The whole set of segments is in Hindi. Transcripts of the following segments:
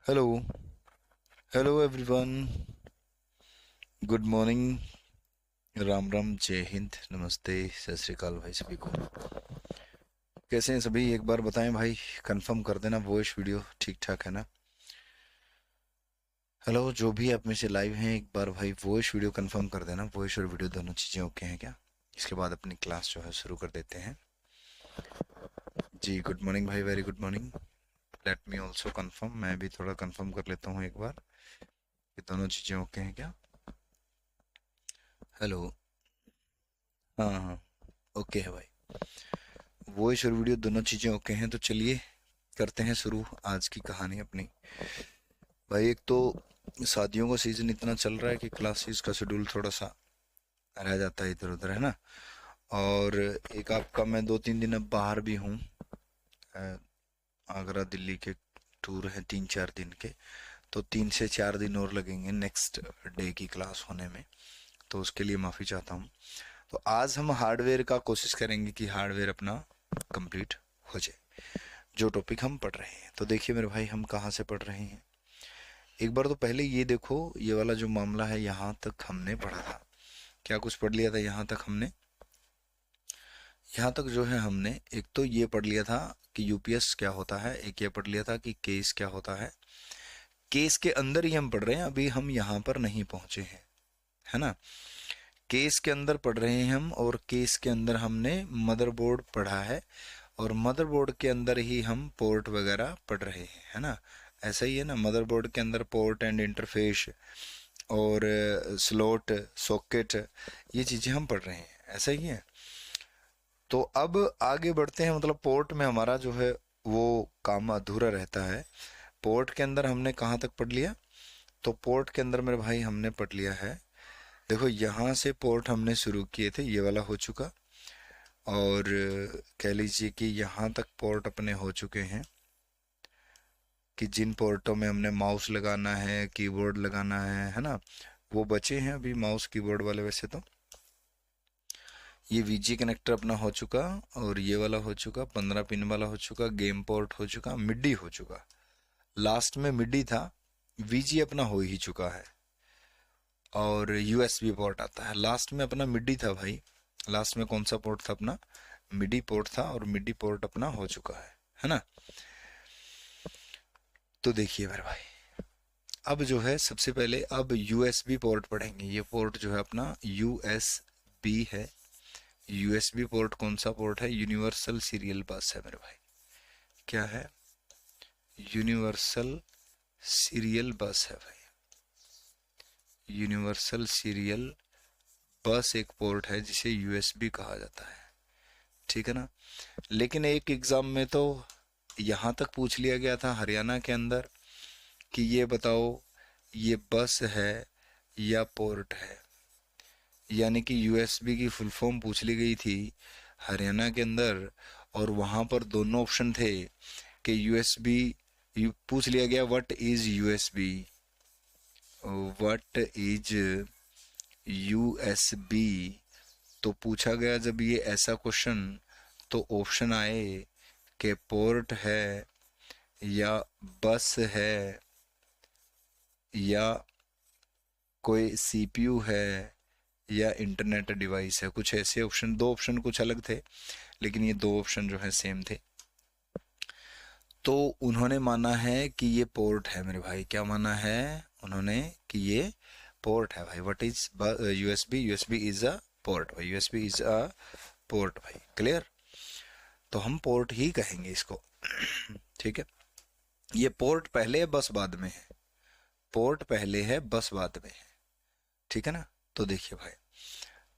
Hello. Hello everyone. Good morning. Ram Ram, जय हिंद, नमस्ते, सत श्री अकाल भाई सभी को। कैसे हैं सभी, एक बार बताएं भाई। कंफर्म कर देना वॉइस वीडियो ठीक ठाक है ना। हेलो, जो भी आप में से लाइव हैं एक बार भाई वॉइस वीडियो कंफर्म कर देना। वॉइस और वीडियो दोनों चीज़ें ओके हैं क्या? इसके बाद अपनी क्लास जो है शुरू कर देते हैं। जी गुड मॉर्निंग भाई, very good morning. Let me also confirm, मैं भी थोड़ा कंफर्म कर लेता हूँ एक बार कि दोनों चीज़ें ओके हैं क्या। हेलो। हाँ हाँ, ओके है भाई। वॉइस और वीडियो दोनों चीज़ें ओके हैं तो चलिए करते हैं शुरू आज की कहानी अपनी। भाई एक तो शादियों का सीजन इतना चल रहा है कि क्लासेस का शेड्यूल थोड़ा सा रह जाता है इधर उधर, है ना। और एक आपका मैं 2-3 दिन अब बाहर भी हूँ। अ, आगरा दिल्ली के टूर हैं 3-4 दिन के। तो 3 से 4 दिन और लगेंगे नेक्स्ट डे की क्लास होने में। तो उसके लिए माफ़ी चाहता हूँ। तो आज हम हार्डवेयर का कोशिश करेंगे कि हार्डवेयर अपना कंप्लीट हो जाए, जो टॉपिक हम पढ़ रहे हैं। तो देखिए मेरे भाई, हम कहाँ से पढ़ रहे हैं। एक बार तो पहले ये देखो, ये वाला जो मामला है यहाँ तक हमने पढ़ा था। क्या कुछ पढ़ लिया था यहाँ तक हमने? यहाँ तक जो है हमने एक तो ये पढ़ लिया था कि यूपीएस क्या होता है, एक ये पढ़ लिया था कि केस क्या होता है। केस के अंदर ही हम पढ़ रहे हैं, अभी हम यहाँ पर नहीं पहुंचे हैं, है ना। केस के अंदर पढ़ रहे हैं हम, और केस के अंदर हमने मदरबोर्ड पढ़ा है, और मदरबोर्ड के अंदर ही हम पोर्ट वगैरह पढ़ रहे हैं, है ना। ऐसा ही है ना, मदरबोर्ड के अंदर पोर्ट एंड इंटरफेस और स्लॉट सॉकेट, ये चीज़ें हम पढ़ रहे हैं, ऐसा ही है। तो अब आगे बढ़ते हैं, मतलब पोर्ट में हमारा जो है वो काम अधूरा रहता है। पोर्ट के अंदर हमने कहाँ तक पढ़ लिया? तो पोर्ट के अंदर मेरे भाई हमने पढ़ लिया है, देखो यहाँ से पोर्ट हमने शुरू किए थे, ये वाला हो चुका। और कह लीजिए कि यहाँ तक पोर्ट अपने हो चुके हैं कि जिन पोर्टों में हमने माउस लगाना है, कीबोर्ड लगाना है ना। वो बचे हैं अभी माउस कीबोर्ड वाले वैसे तो। ये वीजी कनेक्टर अपना हो चुका, और ये वाला हो चुका, 15 पिन वाला हो चुका, गेम पोर्ट हो चुका, मिडी हो चुका। लास्ट में मिडी था, वीजी अपना हो ही चुका है। और यूएसबी पोर्ट आता है लास्ट में, अपना मिडी था भाई। लास्ट में कौन सा पोर्ट था अपना? मिडी पोर्ट था, और मिडी पोर्ट अपना हो चुका है ना। तो देखिए मेरे भाई, अब जो है सबसे पहले अब यूएसबी पोर्ट पढ़ेंगे। ये पोर्ट जो है अपना यूएसबी है। यूएसबी पोर्ट कौन सा पोर्ट है? यूनिवर्सल सीरियल बस है मेरे भाई। क्या है? यूनिवर्सल सीरियल बस है भाई। यूनिवर्सल सीरियल बस एक पोर्ट है जिसे यूएसबी कहा जाता है, ठीक है ना। लेकिन एक एग्जाम में तो यहाँ तक पूछ लिया गया था हरियाणा के अंदर कि ये बताओ, ये बस है या पोर्ट है। यानी कि यूएसबी की फुल फॉर्म पूछ ली गई थी हरियाणा के अंदर, और वहां पर दोनों ऑप्शन थे कि यूएसबी। पूछ लिया गया what is USB, what is USB. तो पूछा गया जब ये ऐसा क्वेश्चन, तो ऑप्शन आए कि पोर्ट है, या बस है, या कोई सीपीयू है, या इंटरनेट डिवाइस है। कुछ ऐसे ऑप्शन, दो ऑप्शन कुछ अलग थे, लेकिन ये दो ऑप्शन जो है सेम थे। तो उन्होंने माना है कि ये पोर्ट है मेरे भाई। क्या माना है उन्होंने? कि ये पोर्ट है भाई। What is USB? USB is a port भाई। यूएसबी इज अ पोर्ट भाई, क्लियर। तो हम पोर्ट ही कहेंगे इसको, ठीक है। ये पोर्ट पहले है बस बाद में है। पोर्ट पहले है बस बाद में है, ठीक है ना। तो देखिए भाई,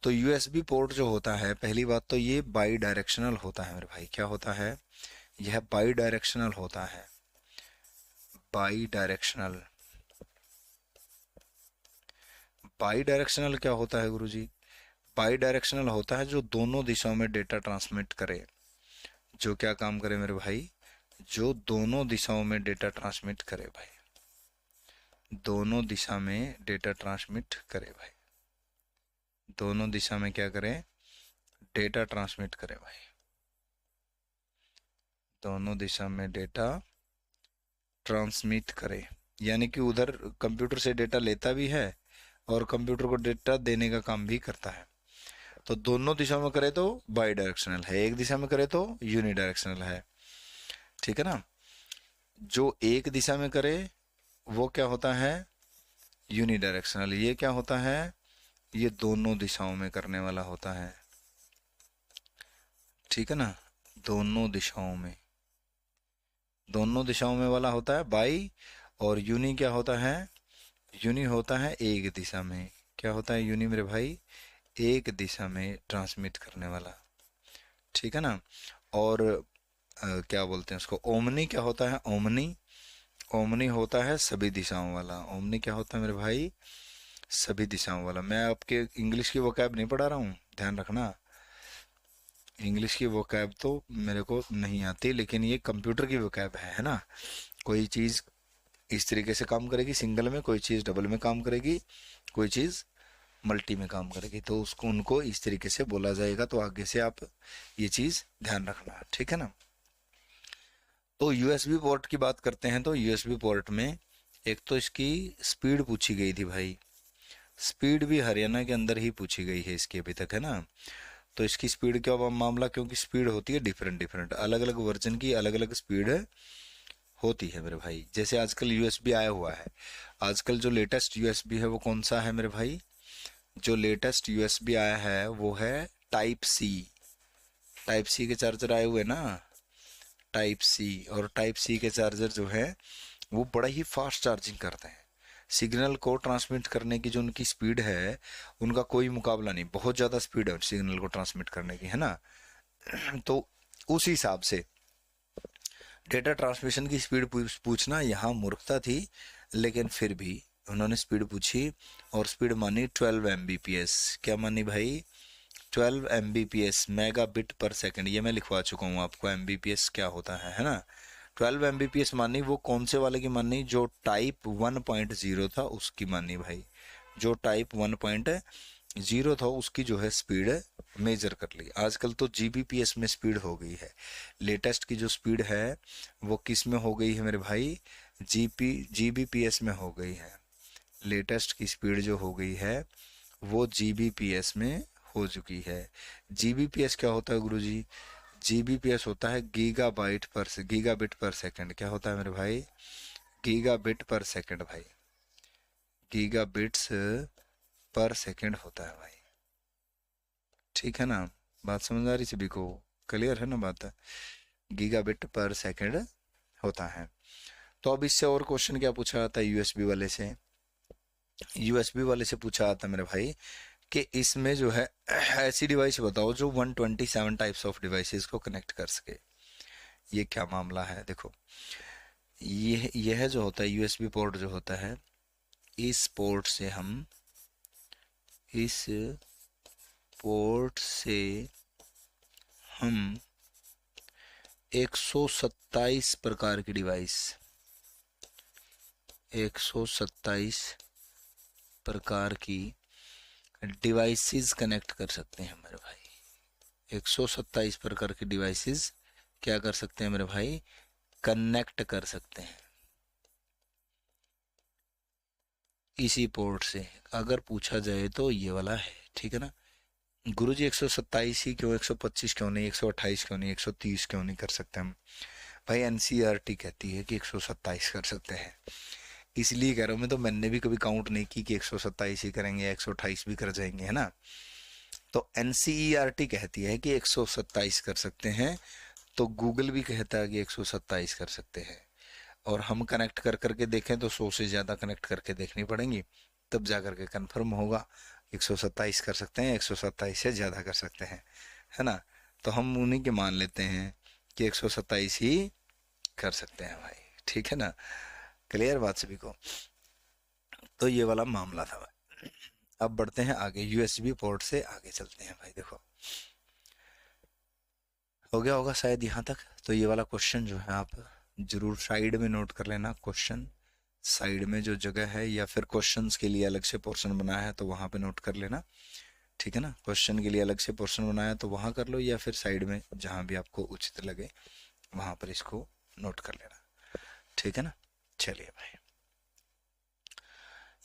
तो यूएसबी पोर्ट जो होता है, पहली बात तो ये बाई डायरेक्शनल होता है मेरे भाई। क्या होता है? यह बाई डायरेक्शनल होता है। By directional. बाई डायरेक्शनल क्या होता है गुरुजी? बाई डायरेक्शनल होता है जो दोनों दिशाओं में डेटा ट्रांसमिट करे। जो क्या काम करे मेरे भाई? जो दोनों दिशाओं में डेटा ट्रांसमिट करे भाई। दोनों दिशा में डेटा ट्रांसमिट करे भाई। दोनों दिशा में क्या करें? डेटा ट्रांसमिट करे भाई। दोनों दिशा में डेटा ट्रांसमिट करे। यानी कि उधर कंप्यूटर से डेटा लेता भी है और कंप्यूटर को डेटा देने का काम भी करता है। तो दोनों दिशाओं में करे तो बाई डायरेक्शनल है, एक दिशा में करे तो यूनि डायरेक्शनल है। ठीक है ना। जो एक दिशा में करे वो क्या होता है, यूनि डायरेक्शनल। ये क्या होता है, ये दोनों दिशाओं में करने वाला होता है। ठीक है ना, दोनों दिशाओं में, दोनों दिशाओं में वाला होता है बाई। और यूनि क्या होता है, यूनि होता है एक दिशा में। क्या होता है यूनि मेरे भाई, एक दिशा में ट्रांसमिट करने वाला। ठीक है ना। और क्या बोलते हैं उसको, ओमनी क्या होता है, ओमनी, ओमनी होता है सभी दिशाओं वाला। ओमनी क्या होता है मेरे भाई, सभी दिशाओं वाला। मैं आपके इंग्लिश की वोकैब नहीं पढ़ा रहा हूँ, ध्यान रखना। इंग्लिश की वोकैब तो मेरे को नहीं आती, लेकिन ये कंप्यूटर की वोकैब है ना। कोई चीज़ इस तरीके से काम करेगी सिंगल में, कोई चीज़ डबल में काम करेगी, कोई चीज़ मल्टी में काम करेगी, तो उसको उनको इस तरीके से बोला जाएगा। तो आगे से आप ये चीज़ ध्यान रखना। ठीक है ना। तो यूएसबी पोर्ट की बात करते हैं। तो यूएसबी पोर्ट में एक तो इसकी स्पीड पूछी गई थी भाई, स्पीड भी हरियाणा के अंदर ही पूछी गई है इसकी अभी तक, है ना। तो इसकी स्पीड क्या मामला, क्योंकि स्पीड होती है डिफरेंट डिफरेंट, अलग अलग वर्जन की अलग अलग स्पीड होती है मेरे भाई। जैसे आजकल यूएसबी आया हुआ है, आजकल जो लेटेस्ट यूएसबी है वो कौन सा है मेरे भाई, जो लेटेस्ट यूएसबी आया है वो है टाइप सी। टाइप सी के चार्जर आए हुए ना, टाइप सी। और टाइप सी के चार्जर जो है वो बड़ा ही फास्ट चार्जिंग करते हैं। सिग्नल को ट्रांसमिट करने की जो उनकी स्पीड है, उनका कोई मुकाबला नहीं, बहुत ज़्यादा स्पीड है सिग्नल को ट्रांसमिट करने की, है ना। तो उस हिसाब से डेटा ट्रांसमिशन की स्पीड पूछना यहाँ मूर्खता थी, लेकिन फिर भी उन्होंने स्पीड पूछी और स्पीड मानी 12 Mbps। क्या मानी भाई, 12 Mbps, मेगा बिट पर सेकंड। ये मैं लिखवा चुका हूँ आपको Mbps क्या होता है ना। 12 Mbps मानी, वो कौन से वाले की मानी, जो टाइप 1.0 था उसकी मानी भाई। जो टाइप 1.0 था उसकी जो है स्पीड मेजर कर ली। आजकल तो Gbps में स्पीड हो गई है। लेटेस्ट की जो स्पीड है वो किस में हो गई है मेरे भाई, Gbps में हो गई है। लेटेस्ट की स्पीड जो हो गई है वो Gbps में हो चुकी है। Gbps क्या होता है गुरुजी, Gbps होता है गीगाबिट पर सेकंड। क्या होता है मेरे भाई, गीगाबिट पर सेकंड भाई, गीगाबिट्स पर सेकंड होता है भाई। ठीक है ना, बात समझ आ रही सभी को, क्लियर है ना बात, गीगाबिट पर सेकंड होता है। तो अब इससे और क्वेश्चन क्या पूछा जाता है यूएसबी वाले से, यूएसबी वाले से पूछा जाता है मेरे भाई कि इसमें जो है ऐसी डिवाइस बताओ जो 127 टाइप्स ऑफ डिवाइसेस को कनेक्ट कर सके। ये क्या मामला है, देखो यह जो होता है यूएसबी पोर्ट जो होता है, इस पोर्ट से हम, इस पोर्ट से हम 127 प्रकार की डिवाइस, 127 प्रकार की डिवाइसेस कनेक्ट कर सकते हैं मेरे भाई। 127 प्रकार की डिवाइसेस क्या कर सकते हैं मेरे भाई, कनेक्ट कर सकते हैं इसी पोर्ट से। अगर पूछा जाए तो ये वाला है। ठीक है ना गुरुजी, 127 ही क्यों, 125 क्यों नहीं, 128 क्यों नहीं, 130 क्यों नहीं कर सकते हम भाई। एनसीईआरटी कहती है कि 127 कर सकते हैं, इसलिए कह रहा हूँ मैं। तो मैंने भी कभी काउंट नहीं की कि 127 ही करेंगे, 128 भी कर जाएंगे, है ना। तो एनसीईआरटी कहती है कि 127 कर सकते हैं, तो गूगल भी कहता है कि 127 कर सकते हैं। और हम कनेक्ट कर करके देखें तो 100 से ज़्यादा कनेक्ट करके देखनी पड़ेंगी, तब जा करके कन्फर्म होगा 127 कर सकते हैं, 127 से ज़्यादा कर सकते हैं, है ना। तो हम उन्हीं के मान लेते हैं कि 127 ही कर सकते हैं भाई। ठीक है ना, क्लियर बात सभी को। तो ये वाला मामला था भाई। अब बढ़ते हैं आगे, यूएसबी पोर्ट से आगे चलते हैं भाई। देखो हो गया होगा शायद यहाँ तक। तो ये वाला क्वेश्चन जो है आप जरूर साइड में नोट कर लेना। क्वेश्चन साइड में जो जगह है, या फिर क्वेश्चंस के लिए अलग से पोर्शन बनाया है तो वहाँ पे नोट कर लेना। ठीक है ना, क्वेश्चन के लिए अलग से पोर्शन बनाया तो वहाँ कर लो, या फिर साइड में जहाँ भी आपको उचित लगे वहाँ पर इसको नोट कर लेना। ठीक है ना, चलिए भाई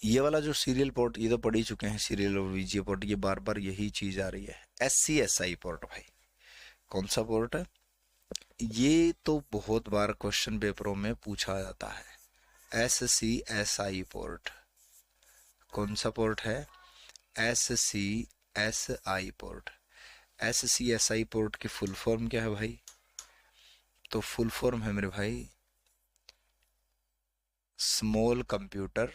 ये वाला जो सीरियल पोर्ट, ये तो पढ़ ही चुके हैं, सीरियल और वीजीए पोर्ट, ये बार बार यही चीज आ रही है। SCSI पोर्ट भाई, कौन सा पोर्ट है? ये तो बहुत बार क्वेश्चन पेपरों में पूछा जाता है। SCSI पोर्ट, कौन सा पोर्ट है? SCSI port. SCSI पोर्ट की फुल फॉर्म क्या है भाई? तो फुल फॉर्म है मेरे भाई small computer,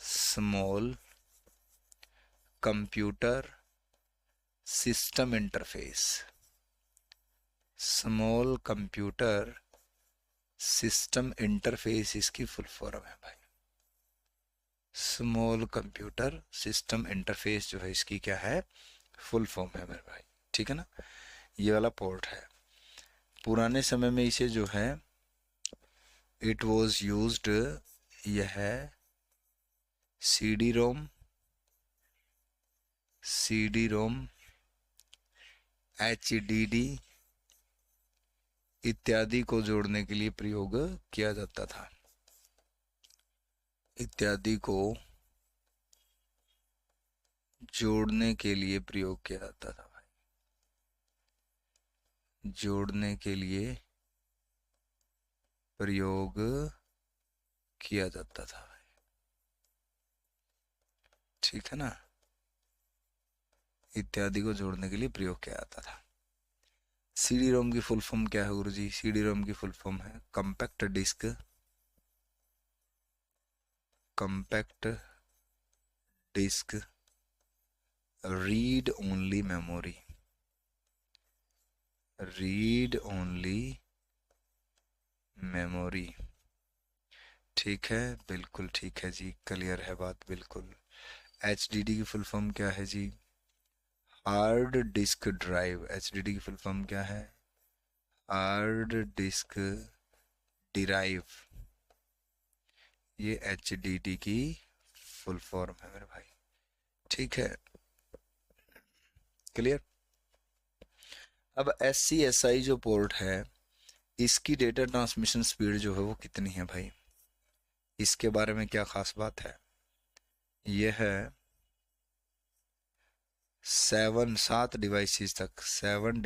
small computer system interface, small computer system interface इसकी फुल फॉर्म है भाई। स्मॉल कंप्यूटर सिस्टम इंटरफेस जो है इसकी क्या है? फुल फॉर्म है मेरे भाई, ठीक है ना। ये वाला पोर्ट है। पुराने समय में इसे जो है इट वाज यूज्ड, यह है CD रोम, HDD इत्यादि को जोड़ने के लिए प्रयोग किया जाता था, इत्यादि को जोड़ने के लिए प्रयोग किया जाता था भाई, जोड़ने के लिए प्रयोग किया जाता था भाई, ठीक है ना। इत्यादि को जोड़ने के लिए प्रयोग किया जाता था। CD रोम की फुल फॉर्म क्या है गुरुजी? CD रोम की फुल फॉर्म है compact disc, compact disc read only memory, read only memory, ठीक है, बिल्कुल ठीक है जी, क्लियर है बात बिल्कुल। HDD की फुल फॉर्म क्या है जी? Hard disk drive. HDD की फुल फॉर्म क्या है? हार्ड डिस्क डिराइव, ये HDD की फुल फॉर्म है मेरे भाई, ठीक है, क्लियर। अब SCSI जो पोर्ट है इसकी डेटा ट्रांसमिशन स्पीड जो है वो कितनी है भाई? इसके बारे में क्या खास बात है? यह है 7 डिवाइसेस तक, 7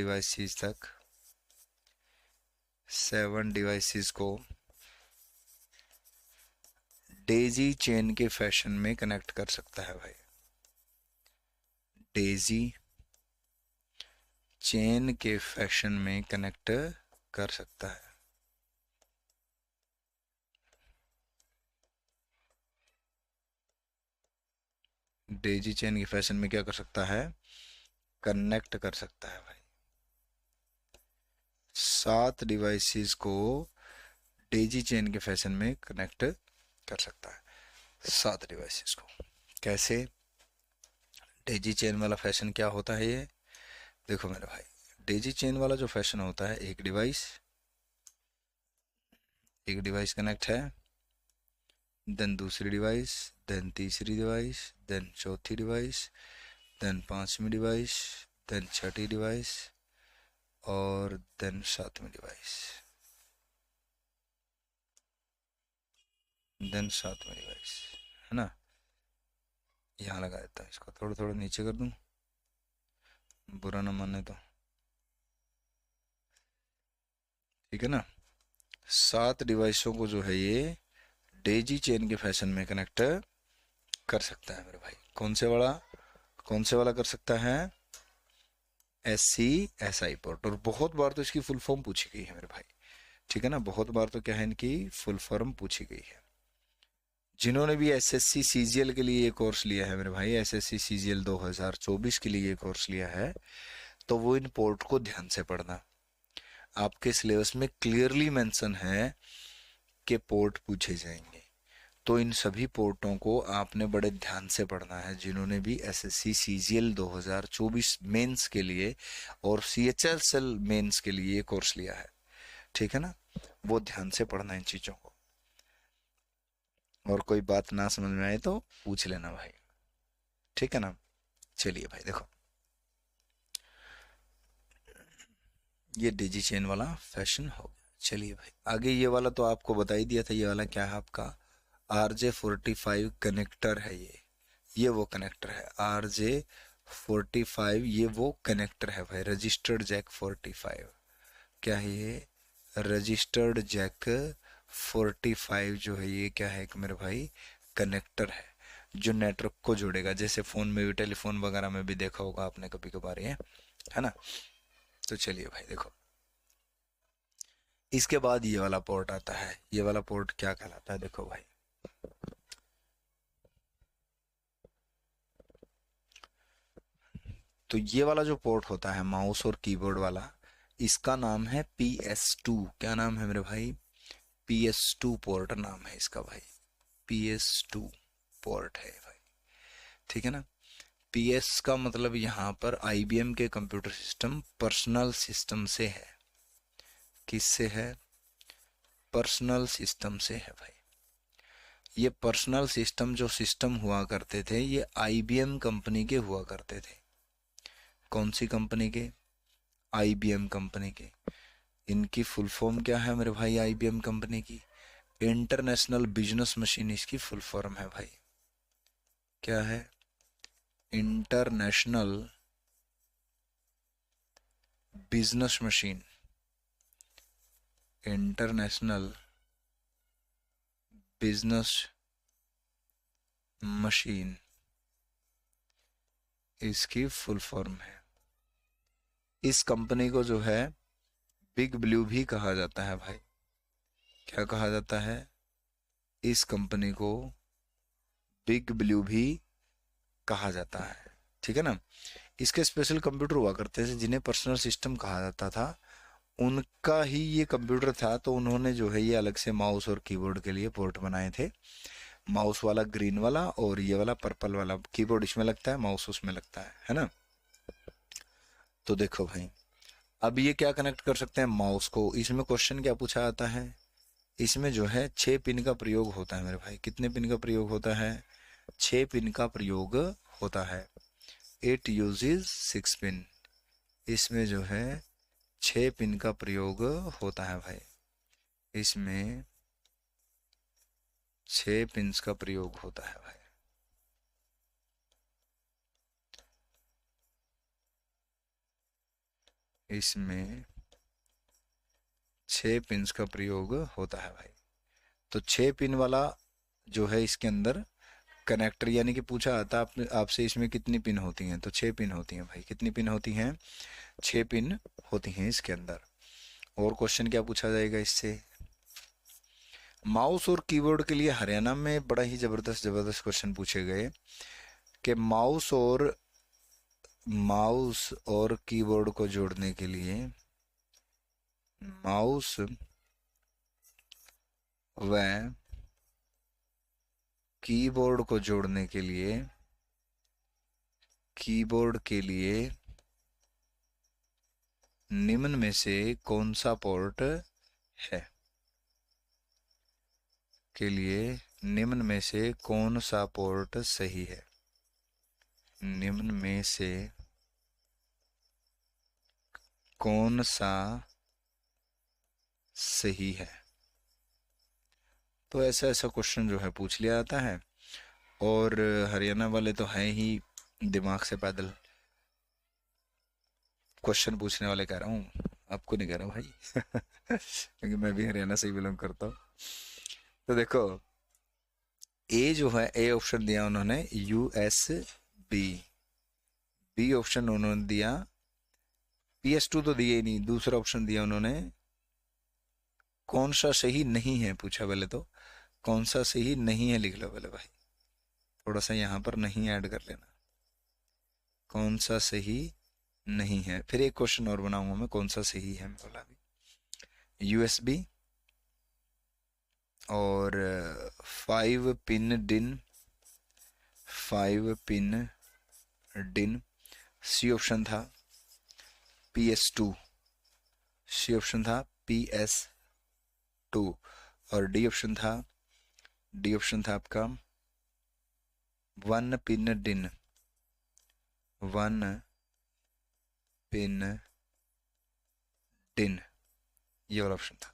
डिवाइसेस को डेजी चेन के फैशन में कनेक्ट कर सकता है भाई, डेजी चेन के फैशन में कनेक्ट कर सकता है। डेजी चेन के फैशन में क्या कर सकता है? कनेक्ट कर सकता है भाई। 7 डिवाइसेस को डेजी चेन के फैशन में कनेक्ट कर सकता है, 7 डिवाइसेस को। कैसे? डेजी चेन वाला फैशन क्या होता है ये? देखो मेरे भाई, डेजी चेन वाला जो फैशन होता है, एक डिवाइस कनेक्ट है, देन दूसरी डिवाइस, देन तीसरी डिवाइस, देन चौथी डिवाइस, देन पांचवी डिवाइस, देन छठी डिवाइस और देन सातवीं डिवाइस, देन सातवीं डिवाइस, है ना। यहाँ लगा देता हूँ, इसको थोड़ा थोड़ा नीचे कर दूँ, बुरा ना माने तो, ठीक है ना। 7 डिवाइसों को जो है ये डेजी चेन के फैशन में कनेक्ट कर सकता है मेरे भाई। कौन से वाला कर सकता है? SCSI port. और बहुत बार तो इसकी फुल फॉर्म पूछी गई है मेरे भाई, ठीक है ना, बहुत बार तो क्या है इनकी फुल फॉर्म पूछी गई है। जिन्होंने भी SSC CGL के लिए ये कोर्स लिया है मेरे भाई, SSC CGL 2024 के लिए ये कोर्स लिया है, तो वो इन पोर्ट को ध्यान से पढ़ना। आपके सिलेबस में क्लियरली मेंशन है कि पोर्ट पूछे जाएंगे, तो इन सभी पोर्टों को आपने बड़े ध्यान से पढ़ना है। जिन्होंने भी SSC CGL 2024 मेंस के लिए और CHSL मेंस के लिए ये कोर्स लिया है, ठीक है ना, वो ध्यान से पढ़ना इन चीजों को। और कोई बात ना समझ में आए तो पूछ लेना भाई, ठीक है ना। चलिए भाई देखो, ये डिजी चेन वाला फैशन हो गया। चलिए भाई आगे, ये वाला तो आपको बता ही दिया था, ये वाला क्या है आपका? RJ45 कनेक्टर है ये वो कनेक्टर है RJ45, ये वो कनेक्टर है भाई, रजिस्टर्ड जैक 45। क्या है ये? रजिस्टर्ड जैक 45 जो है ये क्या है कि मेरे भाई कनेक्टर है जो नेटवर्क को जोड़ेगा। जैसे फ़ोन में भी, टेलीफोन वगैरह में भी देखा होगा आपने कभी कभार ये, है ना। तो चलिए भाई देखो, इसके बाद ये वाला पोर्ट आता है। ये वाला पोर्ट क्या कहलाता है? देखो भाई, तो ये वाला जो पोर्ट होता है माउस और कीबोर्ड वाला, इसका नाम है PS2। क्या नाम है मेरे भाई? PS2 पोर्ट नाम है इसका भाई, PS2 पोर्ट है भाई, ठीक है ना। PS का मतलब यहाँ पर IBM के कंप्यूटर सिस्टम पर्सनल सिस्टम से है। किससे है? पर्सनल सिस्टम से है भाई। ये पर्सनल सिस्टम जो सिस्टम हुआ करते थे ये IBM कंपनी के हुआ करते थे। कौन सी कंपनी के? IBM कंपनी के। इनकी फुल फॉर्म क्या है मेरे भाई? IBM कंपनी की इंटरनेशनल बिजनेस मशीन इसकी फुल फॉर्म है भाई। क्या है? International business machine. International business machine इसकी फुल फॉर्म है। इस कंपनी को जो है बिग ब्लू भी कहा जाता है भाई। क्या कहा जाता है? इस कंपनी को बिग ब्लू भी कहा जाता है, ठीक है ना। इसके स्पेशल कंप्यूटर हुआ करते थे जिन्हें पर्सनल सिस्टम कहा जाता था, उनका ही ये कंप्यूटर था। तो उन्होंने जो है ये अलग से माउस और कीबोर्ड के लिए पोर्ट बनाए थे। माउस वाला ग्रीन वाला और ये वाला पर्पल वाला। कीबोर्ड इसमें लगता है, माउस उसमें लगता है ना। तो देखो भाई, अब ये क्या कनेक्ट कर सकते हैं? माउस को। इसमें क्वेश्चन क्या पूछा जाता है? इसमें जो है 6 पिन का प्रयोग होता है मेरे भाई। कितने पिन का प्रयोग होता है? 6 पिन का प्रयोग होता है। It uses 6 pin. इसमें जो है 6 पिन का प्रयोग होता है भाई। इसमें 6 पिन्स का प्रयोग होता है भाई। इसमें 6 पिन्स का प्रयोग होता है भाई। तो 6 पिन वाला जो है इसके अंदर कनेक्टर, यानी कि पूछा आता आपने आपसे इसमें कितनी पिन होती हैं, तो 6 पिन होती हैं भाई। कितनी पिन होती हैं? 6 पिन होती हैं इसके अंदर। और क्वेश्चन क्या पूछा जाएगा इससे? माउस और कीबोर्ड के लिए हरियाणा में बड़ा ही जबरदस्त जबरदस्त क्वेश्चन पूछे गए कि माउस और कीबोर्ड को जोड़ने के लिए, माउस व कीबोर्ड को जोड़ने के लिए, कीबोर्ड के लिए निम्न में से कौन सा पोर्ट है? के लिए निम्न में से कौन सा पोर्ट सही है? निम्न में से कौन सा सही है? तो ऐसा ऐसा क्वेश्चन जो है पूछ लिया जाता है। और हरियाणा वाले तो हैं ही दिमाग से पैदल। क्वेश्चन पूछने वाले कह रहा हूँ, आपको नहीं कह रहा हूँ भाई क्योंकि मैं भी हरियाणा से ही बिलोंग करता हूँ। तो देखो, ए जो है, ए ऑप्शन दिया उन्होंने USB। बी ऑप्शन उन्होंने दिया PS2, तो दिए ही नहीं। दूसरा ऑप्शन दिया उन्होंने, कौन सा सही नहीं है पूछा पहले तो। कौन सा सही नहीं है लिख लो पहले भाई, थोड़ा सा यहाँ पर नहीं ऐड कर लेना। कौन सा सही नहीं है, फिर एक क्वेश्चन और बनाऊंगा मैं, कौन सा सही है बोला भी। USB और 5 पिन डिन। सी ऑप्शन था PS2। सी ऑप्शन था PS2। और डी ऑप्शन था आपका 1 पिन डिन। 1 पिन डिन, ये वाला ऑप्शन था।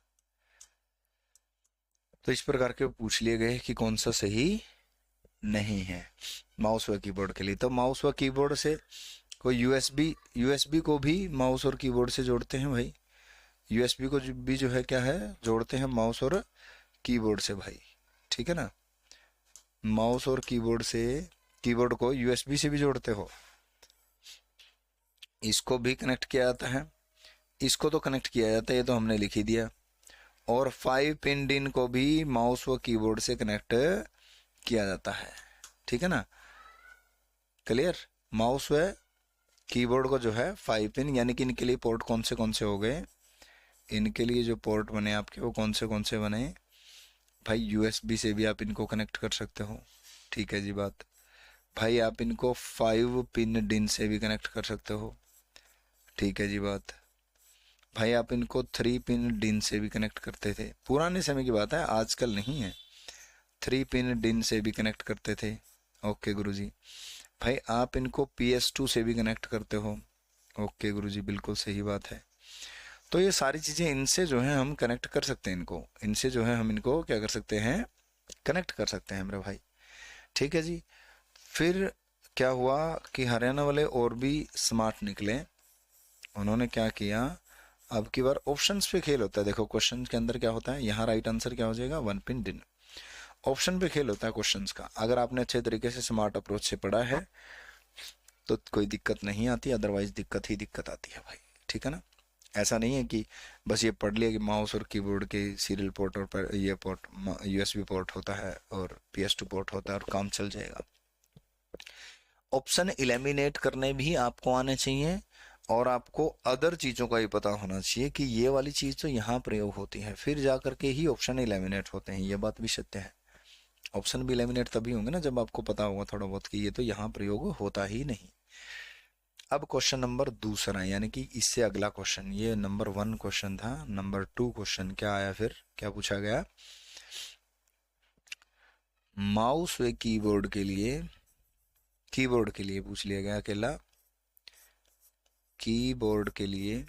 तो इस प्रकार के पूछ लिए गए कि कौन सा सही नहीं है माउस व कीबोर्ड के लिए। तो माउस व कीबोर्ड से कोई यूएसबी को भी माउस और कीबोर्ड से जोड़ते हैं भाई। यूएसबी को भी जो है क्या है, जोड़ते हैं माउस और कीबोर्ड से भाई, ठीक है ना। माउस और कीबोर्ड से, कीबोर्ड को यूएसबी से भी जोड़ते हो, इसको भी कनेक्ट किया जाता है, इसको तो कनेक्ट किया जाता है, ये तो हमने लिख ही दिया। और 5 पिन डिन को भी माउस व कीबोर्ड से कनेक्ट किया जाता है, ठीक है ना, क्लियर। माउस व कीबोर्ड को जो है 5 पिन, यानी कि इनके लिए पोर्ट कौन से हो गए, इनके लिए जो पोर्ट बने आपके वो कौन से बने भाई, यूएसबी से भी आप इनको कनेक्ट कर सकते हो, ठीक है जी बात। भाई आप इनको 5 पिन डिन से भी कनेक्ट कर सकते हो, ठीक है जी बात। भाई आप इनको 3 पिन डिन से भी कनेक्ट करते थे, पुराने समय की बात है, आजकल नहीं है। 3 पिन डिन से भी कनेक्ट करते थे, ओके गुरुजी। भाई आप इनको PS2 से भी कनेक्ट करते हो, ओके गुरुजी, बिल्कुल सही बात है। तो ये सारी चीज़ें, इनसे जो है हम कनेक्ट कर सकते हैं, इनको, इनसे जो है हम इनको क्या कर सकते हैं, कनेक्ट कर सकते हैं मेरे भाई, ठीक है जी। फिर क्या हुआ कि हरियाणा वाले और भी स्मार्ट निकले, उन्होंने क्या किया, अब की बार ऑप्शंस पे खेल होता है। देखो क्वेश्चन के अंदर क्या होता है, यहाँ राइट आंसर क्या हो जाएगा, 1 पिन डिन। ऑप्शन पे खेल होता है क्वेश्चंस का। अगर आपने अच्छे तरीके से स्मार्ट अप्रोच से पढ़ा है तो कोई दिक्कत नहीं आती, अदरवाइज दिक्कत ही दिक्कत आती है भाई, ठीक है ना। ऐसा नहीं है कि बस ये पढ़ लिया कि माउस और कीबोर्ड के सीरियल पोर्ट और ये पोर्ट यूएसबी पोर्ट होता है और PS2 पोर्ट होता है और काम चल जाएगा। ऑप्शन एलिमिनेट करने भी आपको आने चाहिए, और आपको अदर चीज़ों का भी पता होना चाहिए कि ये वाली चीज़ तो यहाँ प्रयोग होती है, फिर जा करके ही ऑप्शन एलिमिनेट होते हैं, ये बात भी सत्य है। ऑप्शन भी एलिमिनेट तभी होंगे ना जब आपको पता होगा थोड़ा बहुत कि ये तो यहाँ प्रयोग होता ही नहीं। अब क्वेश्चन नंबर दूसरा, यानी कि इससे अगला क्वेश्चन, ये नंबर 1 क्वेश्चन था। नंबर 2 क्वेश्चन क्या आया, फिर क्या पूछा गया, माउस व कीबोर्ड के लिए पूछ लिया गया अकेला। कीबोर्ड के लिए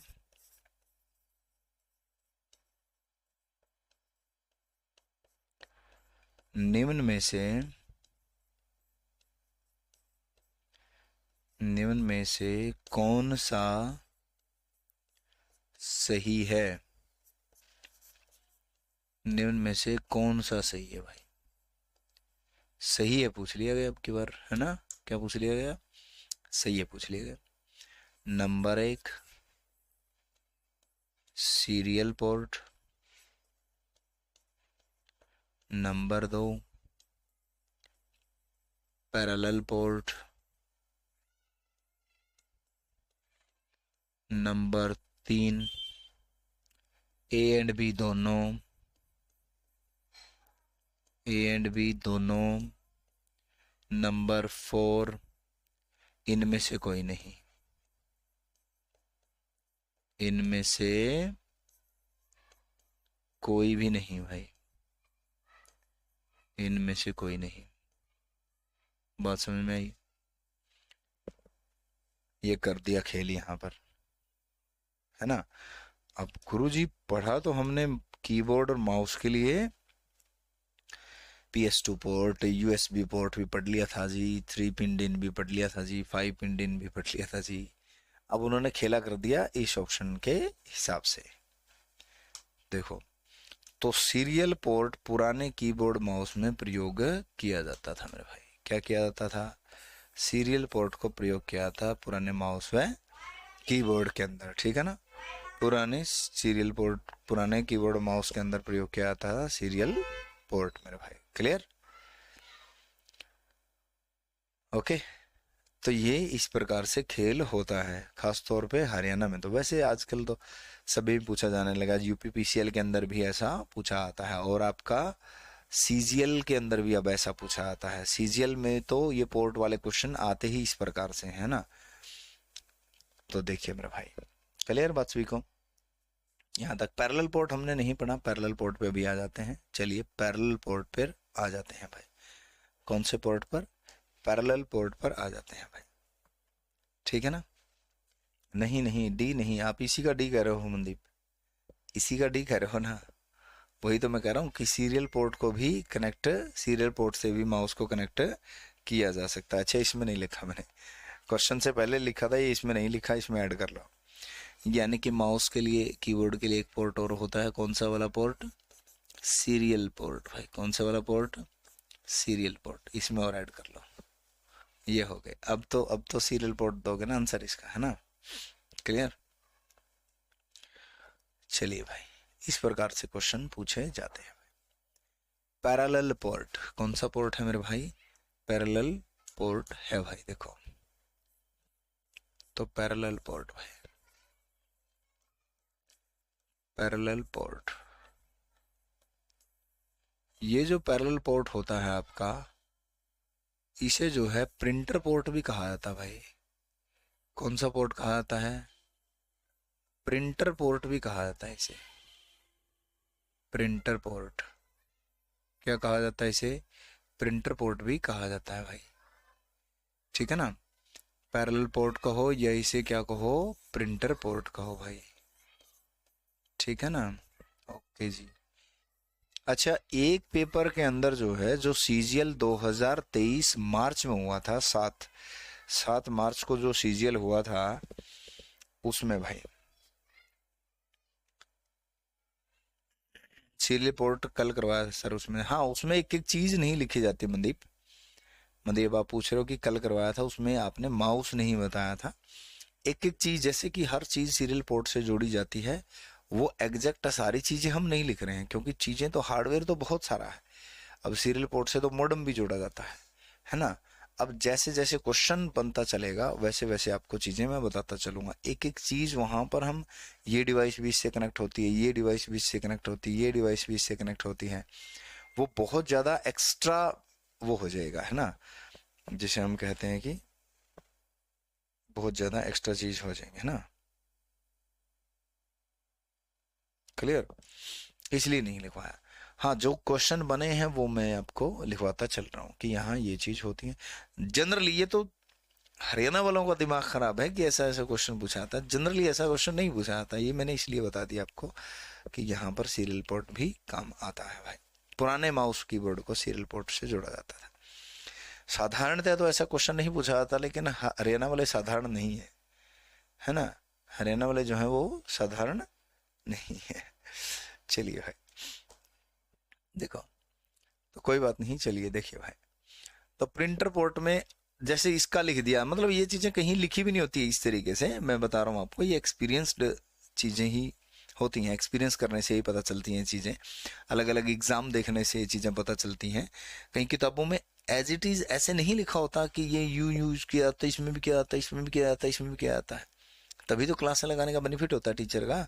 निम्न में से कौन सा सही है, निम्न में से कौन सा सही है भाई, सही है पूछ लिया गया अब की बार, है ना। क्या पूछ लिया गया, सही है पूछ लिया गया। Number 1 serial port, number 2 parallel port, number 3 A and B दोनों, नंबर 4 इनमें से कोई नहीं, इनमें से कोई भी नहीं भाई, इनमें से कोई नहीं। बात समझ में आई, ये कर दिया खेल यहाँ पर, है ना। अब गुरुजी पढ़ा तो हमने कीबोर्ड और माउस के लिए PS2 पोर्ट, USB पोर्ट भी पढ़ लिया था जी, 3 पिन डिन भी पढ़ लिया था जी, 5 पिन डिन भी पढ़ लिया था जी। अब उन्होंने खेला कर दिया इस ऑप्शन के हिसाब से। देखो, तो सीरियल पोर्ट पुराने कीबोर्ड माउस में प्रयोग किया जाता था मेरे भाई। क्या किया जाता था, सीरियल पोर्ट को प्रयोग किया था पुराने माउस व कीबोर्ड के अंदर, ठीक है ना। पुराने सीरियल पोर्ट, पुराने कीबोर्ड माउस के अंदर प्रयोग किया था सीरियल पोर्ट मेरे भाई, क्लियर, ओके। तो ये इस प्रकार से खेल होता है, खास तौर पे हरियाणा में। तो वैसे आजकल तो सभी पूछा जाने लगा, UPPCL के अंदर भी ऐसा पूछा आता है, और आपका CGL के अंदर भी अब ऐसा पूछा आता है। CGL में तो ये पोर्ट वाले क्वेश्चन आते ही इस प्रकार से, है ना। तो देखिए मेरे भाई, क्लियर बात सभी को। यहाँ तक पैरेलल पोर्ट हमने नहीं पढ़ा, पैरेलल पोर्ट पे भी आ जाते हैं। चलिए पैरेलल पोर्ट पर आ जाते हैं भाई। कौन से पोर्ट पर, पैरेलल पोर्ट पर आ जाते हैं भाई, ठीक है ना। नहीं नहीं, डी नहीं, आप इसी का डी कह रहे हो मनदीप, इसी का डी कह रहे हो ना। वही तो मैं कह रहा हूँ कि सीरियल पोर्ट को भी कनेक्ट, सीरियल पोर्ट से भी माउस को कनेक्ट किया जा सकता है। अच्छा, इसमें नहीं लिखा मैंने, क्वेश्चन से पहले लिखा था ये, इसमें नहीं लिखा, इसमें ऐड कर लो। यानी कि माउस के लिए, कीबोर्ड के लिए एक पोर्ट और होता है, कौन सा वाला पोर्ट? सीरियल पोर्ट भाई। कौन सा वाला पोर्ट? Serial port. इसमें और ऐड कर लो। ये हो गए। अब तो सीरियल पोर्ट दोगे ना आंसर इसका, है ना? क्लियर? चलिए भाई, इस प्रकार से क्वेश्चन पूछे जाते हैं। पैरेलल पोर्ट, कौन सा पोर्ट है मेरे भाई? पैरेलल पोर्ट है भाई। देखो तो पैरेलल पोर्ट भाई, पैरेलल पोर्ट, ये जो पैरेलल पोर्ट होता है आपका, इसे जो है प्रिंटर पोर्ट भी कहा जाता है भाई। कौन सा पोर्ट कहा जाता है? प्रिंटर पोर्ट भी कहा जाता है इसे। प्रिंटर पोर्ट, क्या कहा जाता है इसे? प्रिंटर पोर्ट भी कहा जाता है भाई। ठीक है ना? पैरेलल पोर्ट कहो या इसे क्या कहो? प्रिंटर पोर्ट कहो भाई। ठीक है ना? ओके जी। अच्छा, एक पेपर के अंदर जो है, जो सीजीएल 2023 मार्च में हुआ था, 7 मार्च को जो सीजीएल हुआ था, उसमें भाई सीरियल पोर्ट कल करवाया था सर उसमें। हाँ, उसमें एक एक चीज नहीं लिखी जाती मनदीप। मनदीप आप पूछ रहे हो कि कल करवाया था, उसमें आपने माउस नहीं बताया था। एक एक चीज, जैसे कि हर चीज सीरियल पोर्ट से जोड़ी जाती है, वो एग्जैक्ट सारी चीजें हम नहीं लिख रहे हैं, क्योंकि चीजें तो, हार्डवेयर तो बहुत सारा है। अब सीरियल पोर्ट से तो मॉडेम भी जोड़ा जाता है ना? अब जैसे जैसे क्वेश्चन बनता चलेगा, वैसे वैसे आपको चीजें मैं बताता चलूंगा। एक एक चीज वहां पर हम, ये डिवाइस भी इससे कनेक्ट होती है, ये डिवाइस भी इससे कनेक्ट होती है, ये डिवाइस भी इससे कनेक्ट होती है, वो बहुत ज्यादा एक्स्ट्रा वो हो जाएगा, है ना? जिसे हम कहते हैं कि बहुत ज्यादा एक्स्ट्रा चीज हो जाएंगे, है ना? क्लियर? इसलिए नहीं लिखवाया। हाँ, जो क्वेश्चन बने हैं वो मैं आपको लिखवाता चल रहा हूँ कि यहाँ ये चीज होती है। जनरली ये तो हरियाणा वालों का दिमाग खराब है कि ऐसा ऐसा क्वेश्चन पूछा आता है। जनरली ऐसा क्वेश्चन नहीं पूछा आता, ये मैंने इसलिए बता दिया आपको कि यहाँ पर सीरियल पोर्ट भी काम आता है भाई। पुराने माउस कीबोर्ड को सीरियल पोर्ट से जोड़ा जाता था। साधारणतः तो ऐसा क्वेश्चन नहीं पूछा जाता, लेकिन हरियाणा वाले साधारण नहीं है, है ना? हरियाणा वाले जो है वो साधारण नहीं है। चलिए भाई, देखो, तो कोई बात नहीं। चलिए देखिए भाई, तो प्रिंटर पोर्ट में जैसे इसका लिख दिया, मतलब ये चीजें कहीं लिखी भी नहीं होती है इस तरीके से, मैं बता रहा हूँ आपको, ये एक्सपीरियंसड चीजें ही होती हैं। एक्सपीरियंस करने से ही पता चलती हैं चीजें, अलग अलग एग्जाम देखने से ये चीजें पता चलती हैं। कहीं किताबों में एज इट इज ऐसे नहीं लिखा होता कि ये यू यूज किया जाता है, इसमें भी किया जाता है, इसमें भी किया जाता है, इसमें भी किया जाता है। तभी तो क्लासें लगाने का बेनिफिट होता है टीचर का।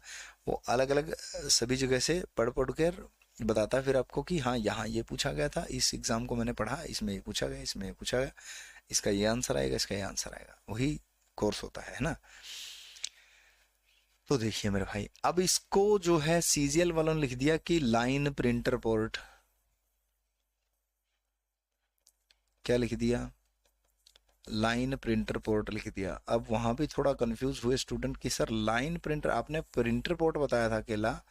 वो अलग अलग सभी जगह से पढ़ पढ़ कर बताता है फिर आपको कि हाँ, यहाँ ये पूछा गया था, इस एग्जाम को मैंने पढ़ा, इसमें ये पूछा गया, इसमें ये पूछा गया, इसका ये आंसर आएगा, इसका ये आंसर आएगा। वही कोर्स होता है ना? तो देखिए मेरे भाई, अब इसको जो है सीजीएल वालों ने लिख दिया कि लाइन प्रिंटर पोर्ट। क्या लिख दिया? लाइन प्रिंटर पोर्ट लिख दिया। अब वहां भी थोड़ा कंफ्यूज हुए स्टूडेंट कि सर लाइन प्रिंटर, आपने प्रिंटर पोर्ट बताया था अकेला,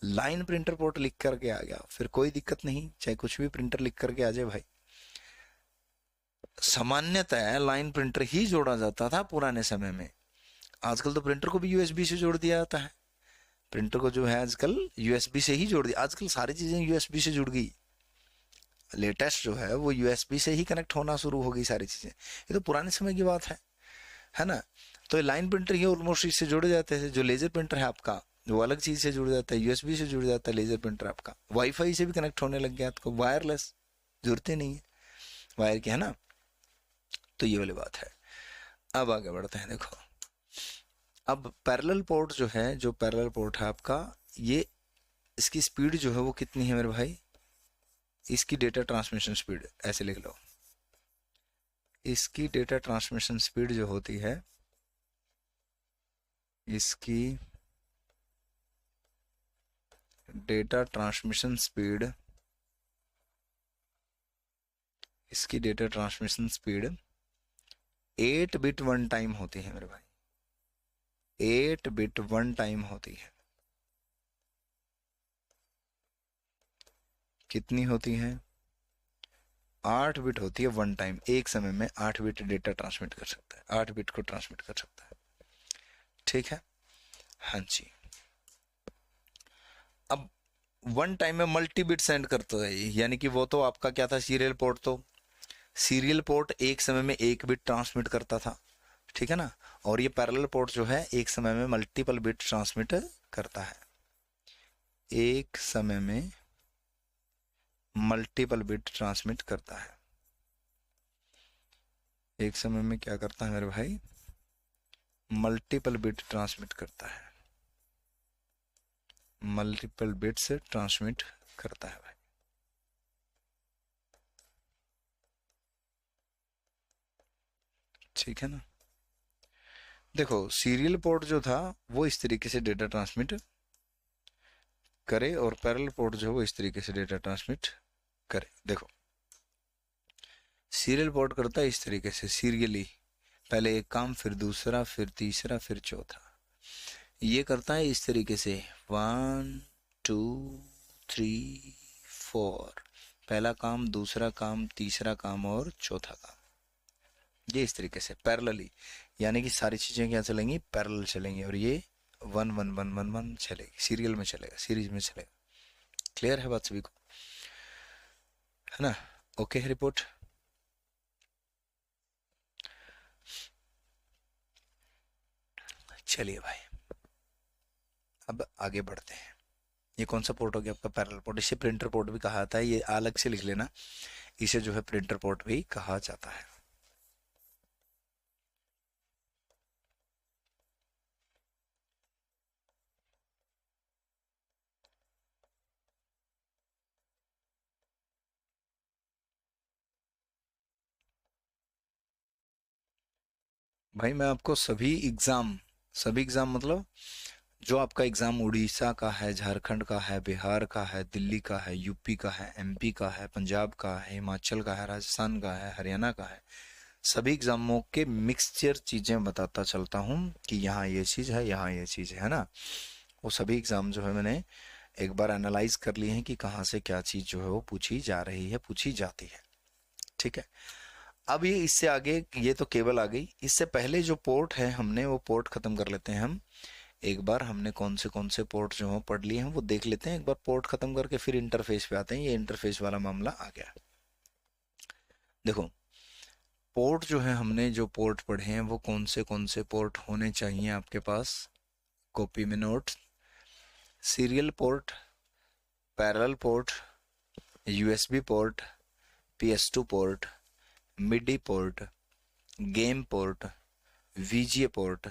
लाइन प्रिंटर पोर्ट लिख करके आ गया। फिर कोई दिक्कत नहीं, चाहे कुछ भी प्रिंटर लिख करके आ जाए भाई। सामान्यतः लाइन प्रिंटर ही जोड़ा जाता था पुराने समय में। आजकल तो प्रिंटर को भी यूएसबी से जोड़ दिया जाता है। प्रिंटर को जो है आजकल यूएसबी से ही जोड़ दिया, आजकल सारी चीजें यूएसबी से जुड़ गई। लेटेस्ट जो है वो यूएसबी से ही कनेक्ट होना शुरू हो गई सारी चीजें। ये तो पुराने समय की बात है ना? तो ये लाइन प्रिंटर ही ऑलमोस्ट इससे जुड़े जाते थे। जो लेजर प्रिंटर है आपका, वो अलग चीज से जुड़ जाता है, यूएसबी से जुड़ जाता है। लेजर प्रिंटर आपका वाईफाई से भी कनेक्ट होने लग गया, आपको वायरलेस जरूरत ही नहीं है वायर की, है ना? तो ये वाली बात है। अब आगे बढ़ते हैं। देखो, अब पैरेलल पोर्ट जो है, जो पैरेलल पोर्ट है आपका, ये इसकी स्पीड जो है वो कितनी है मेरे भाई? इसकी डेटा ट्रांसमिशन स्पीड ऐसे लिख लो, इसकी डेटा ट्रांसमिशन स्पीड जो होती है, इसकी डेटा ट्रांसमिशन स्पीड, इसकी data transmission speed 8 bit 1 time होती है मेरे भाई। 8 बिट 1 टाइम होती है। कितनी होती हैं? 8 बिट होती है वन टाइम, एक समय में 8 बिट डेटा ट्रांसमिट कर सकता है, 8 बिट को ट्रांसमिट कर सकता है। ठीक है, हाँ जी। अब वन टाइम में मल्टी बिट सेंड करता है, यानी कि वो तो आपका क्या था, सीरियल पोर्ट, तो सीरियल पोर्ट एक समय में एक बिट ट्रांसमिट करता था, ठीक है ना। और ये पैरेलल पोर्ट जो है एक समय में मल्टीपल बिट ट्रांसमिट करता है, एक समय में मल्टीपल बिट ट्रांसमिट करता है। एक समय में क्या करता है मेरे भाई? मल्टीपल बिट ट्रांसमिट करता है, मल्टीपल बिट से ट्रांसमिट करता है भाई। ठीक है ना। देखो सीरियल पोर्ट जो था वो इस तरीके से डेटा ट्रांसमिट करे, और पैरेलल पोर्ट जो है वो इस तरीके से डेटा ट्रांसमिट करे। देखो सीरियल पोर्ट करता है इस तरीके से, सीरियली, पहले एक काम, फिर दूसरा, फिर तीसरा, फिर चौथा। ये करता है इस तरीके से, 1 2 3 4, पहला काम, दूसरा काम, तीसरा काम और चौथा काम। ये इस तरीके से पैरेलली, यानी कि सारी चीजें क्या चलेंगी, पैरेलल चलेंगी, और ये 1 1 1 1 1 चलेगी, सीरियल में चलेगा, सीरीज में चलेगा। क्लियर है बात सभी को, है ना? ओके है रिपोर्ट। चलिए भाई अब आगे बढ़ते हैं। ये कौन सा पोर्ट हो गया आपका? Parallel port. इसे प्रिंटर पोर्ट भी कहा जाता है, ये अलग से लिख लेना, इसे जो है प्रिंटर पोर्ट भी कहा जाता है। भाई मैं आपको सभी एग्जाम मतलब जो आपका एग्जाम उड़ीसा का है, झारखंड का है, बिहार का है, दिल्ली का है, यूपी का है, एमपी का है, पंजाब का है, हिमाचल का है, राजस्थान का है, हरियाणा का है, सभी एग्जामों के मिक्सचर चीजें बताता चलता हूँ कि यहाँ ये चीज है, यहाँ ये चीज है ना। वो सभी एग्जाम जो है मैंने एक बार एनालाइज कर लिए हैं कि कहाँ से क्या चीज जो है वो पूछी जा रही है, पूछी जाती है। ठीक है, अब ये इससे आगे, ये तो केबल आ गई, इससे पहले जो पोर्ट है हमने वो पोर्ट खत्म कर लेते हैं हम। एक बार हमने कौन से पोर्ट जो है पढ़ लिए हैं वो देख लेते हैं, एक बार पोर्ट खत्म करके फिर इंटरफेस पे आते हैं। ये इंटरफेस वाला मामला आ गया। देखो पोर्ट जो है, हमने जो पोर्ट पढ़े हैं वो कौन से पोर्ट होने चाहिए आपके पास, कॉपी में note. Serial port, parallel port, USB port, PS2 port, MIDI port, game port, VGA port,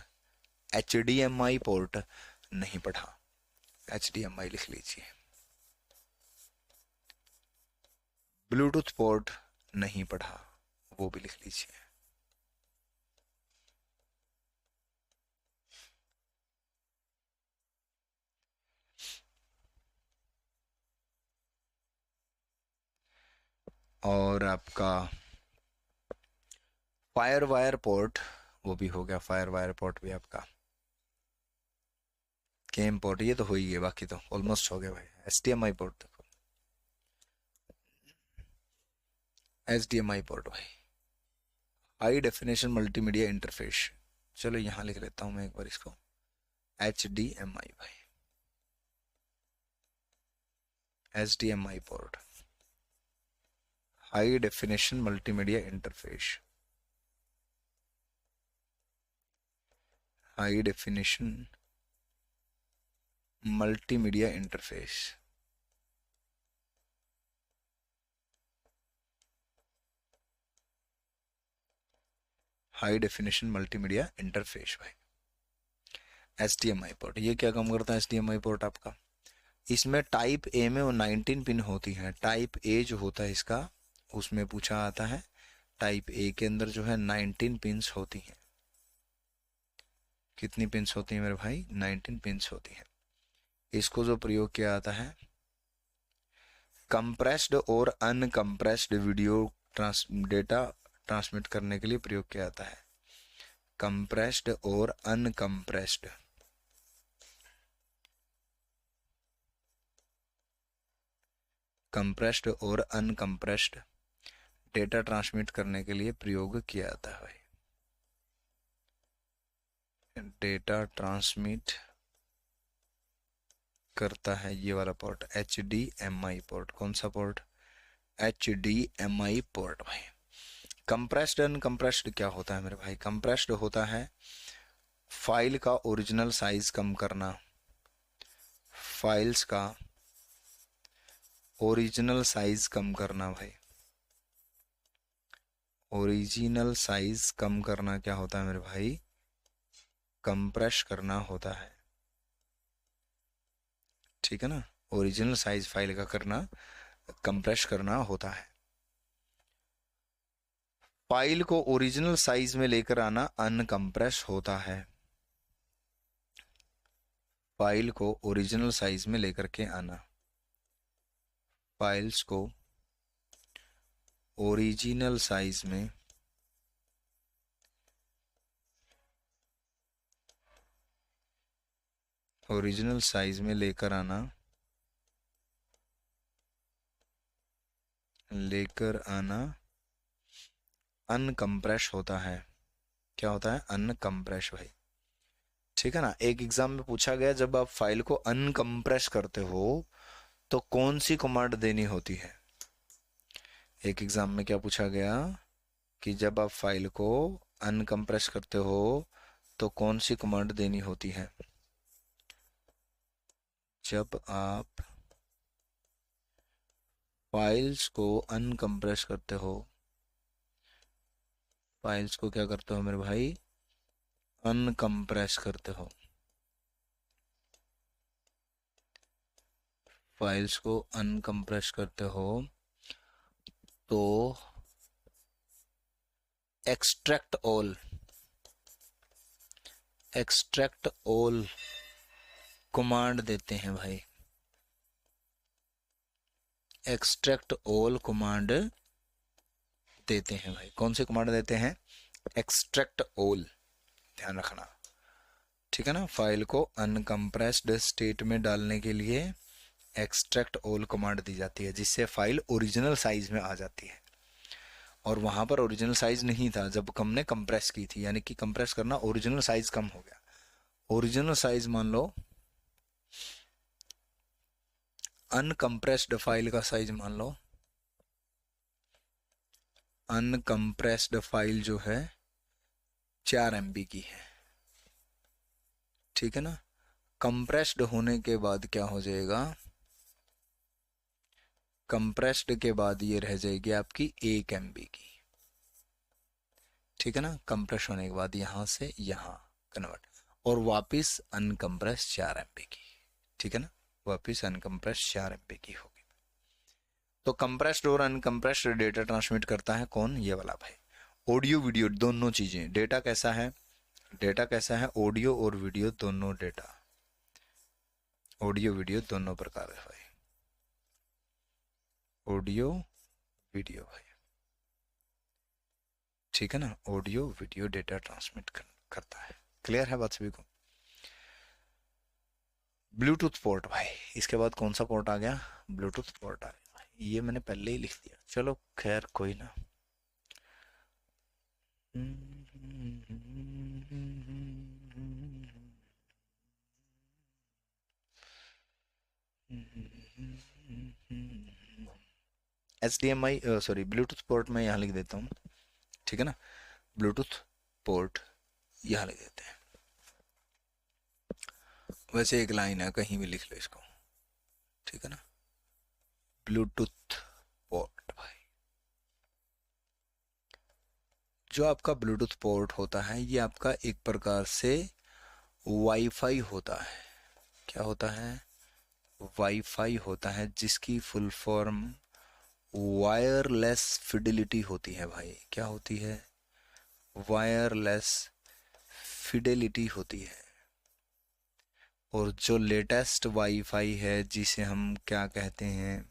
HDMI port नहीं पढ़ा, HDMI लिख लीजिए। ब्लूटूथ पोर्ट नहीं पढ़ा, वो भी लिख लीजिए। और आपका फायर वायर पोर्ट वो भी हो गया, फायर वायर पोर्ट भी आपका। गेम पोर्ट ये तो हो ही गया, बाकी तो ऑलमोस्ट हो गया भाई। HDMI पोर्ट, देखो HDMI पोर्ट भाई, हाई डेफिनेशन मल्टीमीडिया इंटरफेस। चलो यहाँ लिख लेता हूँ मैं एक बार इसको, HDMI भाई, HDMI port, high definition multimedia interface, high definition multimedia interface. High definition multimedia interface भाई, HDMI पोर्ट। ये क्या काम करता है HDMI पोर्ट आपका? इसमें टाइप ए में वो 19 पिन होती है, टाइप ए जो होता है इसका, उसमें पूछा आता है, टाइप ए के अंदर जो है 19 पिन्स होती हैं। कितनी पिन्स होती हैं मेरे भाई? 19 पिन्स होती हैं। इसको जो प्रयोग किया जाता है, कंप्रेस्ड और अनकंप्रेस्ड वीडियो डेटा ट्रांसमिट करने के लिए प्रयोग किया जाता है। कंप्रेस्ड और अनकंप्रेस्ड, कंप्रेस्ड और अनकंप्रेस्ड डेटा ट्रांसमिट करने के लिए प्रयोग किया जाता है भाई। डेटा ट्रांसमिट करता है ये वाला पोर्ट HDMI पोर्ट। कौन सा पोर्ट? HDMI पोर्ट भाई। कंप्रेस्ड अनकंप्रेस्ड क्या होता है मेरे भाई? कंप्रेस्ड होता है फाइल का ओरिजिनल साइज कम करना, फाइल्स का ओरिजिनल साइज कम करना भाई। ओरिजिनल साइज कम करना क्या होता है मेरे भाई? कंप्रेस करना होता है, ठीक है ना। ओरिजिनल साइज फाइल का करना कंप्रेस करना होता है। फाइल को ओरिजिनल साइज में लेकर आना अनकंप्रेस होता है। फाइल को ओरिजिनल साइज में लेकर के आना, फाइल्स को ओरिजिनल साइज में लेकर आना अनकंप्रेस होता है। क्या होता है? अनकंप्रेस भाई, ठीक है ना। एक एग्जाम में पूछा गया जब आप फाइल को अनकंप्रेस करते हो तो कौन सी कमांड देनी होती है? एक एग्जाम में क्या पूछा गया कि जब आप फाइल को अनकंप्रेस करते हो तो कौन सी कमांड देनी होती है? जब आप फाइल्स को अनकंप्रेस करते हो, फाइल्स को क्या करते हो मेरे भाई? अनकंप्रेस करते हो। फाइल्स को अनकंप्रेस करते हो तो एक्सट्रैक्ट ऑल कमांड देते हैं भाई। एक्सट्रैक्ट ऑल कमांड देते हैं भाई। कौन सी कमांड देते हैं? एक्सट्रैक्ट ऑल, ध्यान रखना, ठीक है ना। फाइल को अनकंप्रेस्ड स्टेट में डालने के लिए एक्सट्रैक्ट ऑल कमांड दी जाती है, जिससे फाइल ओरिजिनल साइज में आ जाती है। और वहां पर ओरिजिनल साइज नहीं था जब हमने कंप्रेस की थी, यानी कि कंप्रेस करना, ओरिजिनल साइज कम हो गया। ओरिजिनल साइज मान लो, अनकंप्रेस्ड फाइल का साइज मान लो, अनकंप्रेस्ड फाइल जो है 4 MB की है, ठीक है ना। कंप्रेस्ड होने के बाद क्या हो जाएगा? कंप्रेस्ड के बाद ये रह जाएगी आपकी 1 MB की, ठीक है ना। कंप्रेस होने के बाद यहां से यहां कन्वर्ट, और वापिस अनकंप्रेस 4 MB की, ठीक है ना। वापिस अनकंप्रेस 4 MB की होगी। तो कंप्रेस्ड और अनकंप्रेस्ड डेटा ट्रांसमिट करता है कौन? ये वाला भाई। ऑडियो वीडियो दोनों चीजें। डेटा कैसा है? डेटा कैसा है? ऑडियो और वीडियो दोनों डेटा, ऑडियो वीडियो दोनों प्रकार है भाई। ऑडियो वीडियो भाई, ठीक है ना। ऑडियो वीडियो डेटा ट्रांसमिट करता है। क्लियर है बात सभी को? ब्लूटूथ पोर्ट भाई, इसके बाद कौन सा पोर्ट आ गया? ब्लूटूथ पोर्ट आ गया। ये मैंने पहले ही लिख दिया, चलो खैर कोई ना। HDMI सॉरी ब्लूटूथ पोर्ट में यहाँ लिख देता हूँ, ठीक है ना। ब्लूटूथ पोर्ट यहाँ लिख देते हैं। वैसे एक लाइन है, कहीं भी लिख लो इसको, ठीक है ना। ब्लूटूथ पोर्ट भाई, जो आपका ब्लूटूथ पोर्ट होता है ये आपका एक प्रकार से वाईफाई होता है। क्या होता है? वाईफाई होता है, जिसकी फुल फॉर्म वायरलेस फिडेलिटी होती है भाई। क्या होती है? वायरलेस फिडेलिटी होती है। और जो लेटेस्ट वाईफाई है, जिसे हम क्या कहते हैं,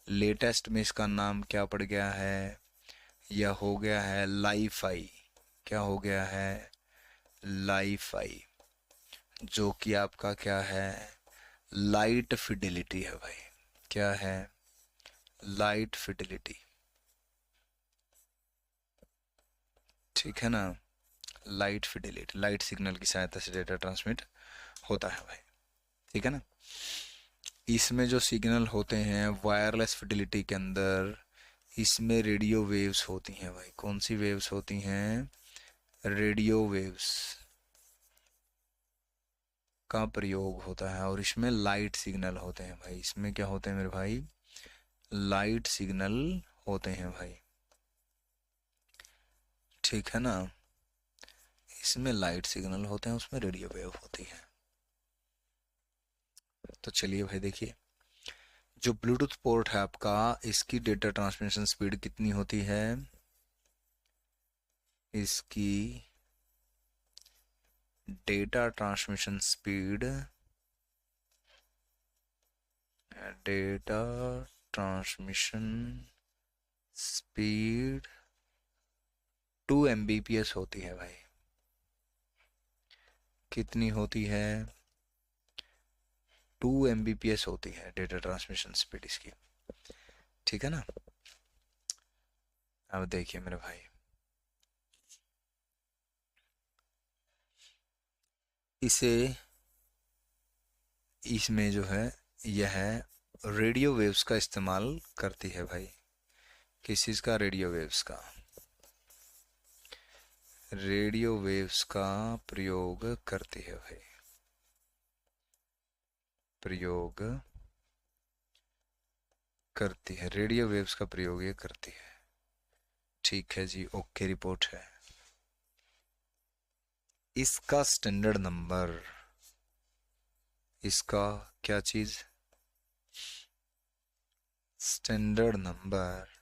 लेटेस्ट में इसका नाम क्या पड़ गया है? यह हो गया है लाईफाई। क्या हो गया है? लाईफाई, जो कि आपका क्या है? लाइट फिडेलिटी है भाई। क्या है? लाइट फिडिलिटी, ठीक है ना। लाइट फिडिलिटी, लाइट सिग्नल की सहायता से डेटा ट्रांसमिट होता है भाई, ठीक है ना। इसमें जो सिग्नल होते हैं वायरलेस फिडिलिटी के अंदर, इसमें रेडियो वेव्स होती हैं भाई। कौन सी वेव्स होती हैं? रेडियो वेव्स का प्रयोग होता है। और इसमें लाइट सिग्नल होते हैं भाई। इसमें क्या होते हैं मेरे भाई? लाइट सिग्नल होते हैं भाई, ठीक है ना। इसमें लाइट सिग्नल होते हैं, उसमें रेडियो वेव होती है। तो चलिए भाई देखिए, जो ब्लूटूथ पोर्ट है आपका, इसकी डेटा ट्रांसमिशन स्पीड कितनी होती है? इसकी data transmission speed, data transmission speed 2 Mbps होती है भाई। कितनी होती है? 2 Mbps होती है डेटा ट्रांसमिशन स्पीड इसकी, ठीक है ना। अब देखिए मेरे भाई, इसे, इसमें जो है यह रेडियो वेव्स का इस्तेमाल करती है भाई। किस चीज़ का? रेडियो वेव्स का। रेडियो वेव्स का प्रयोग करती है भाई, प्रयोग करती है, रेडियो वेव्स का प्रयोग ये करती है, ठीक है जी। ओके रिपोर्ट है। इसका स्टैंडर्ड नंबर, इसका क्या चीज? स्टैंडर्ड नंबर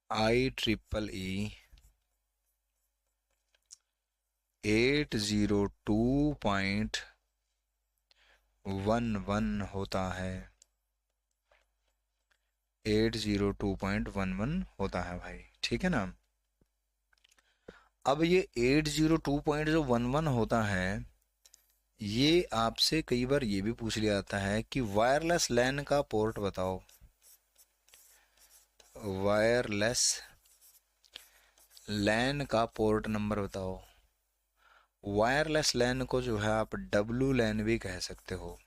IEEE 802.11 होता है। 802.11 होता है भाई, ठीक है ना। अब ये 802.11 होता है, ये आपसे कई बार ये भी पूछ लिया जाता है कि वायरलेस लैन का पोर्ट बताओ। वायरलेस लैन का पोर्ट नंबर बताओ। वायरलेस लैन को जो है आप डब्लू लैन भी कह सकते हो।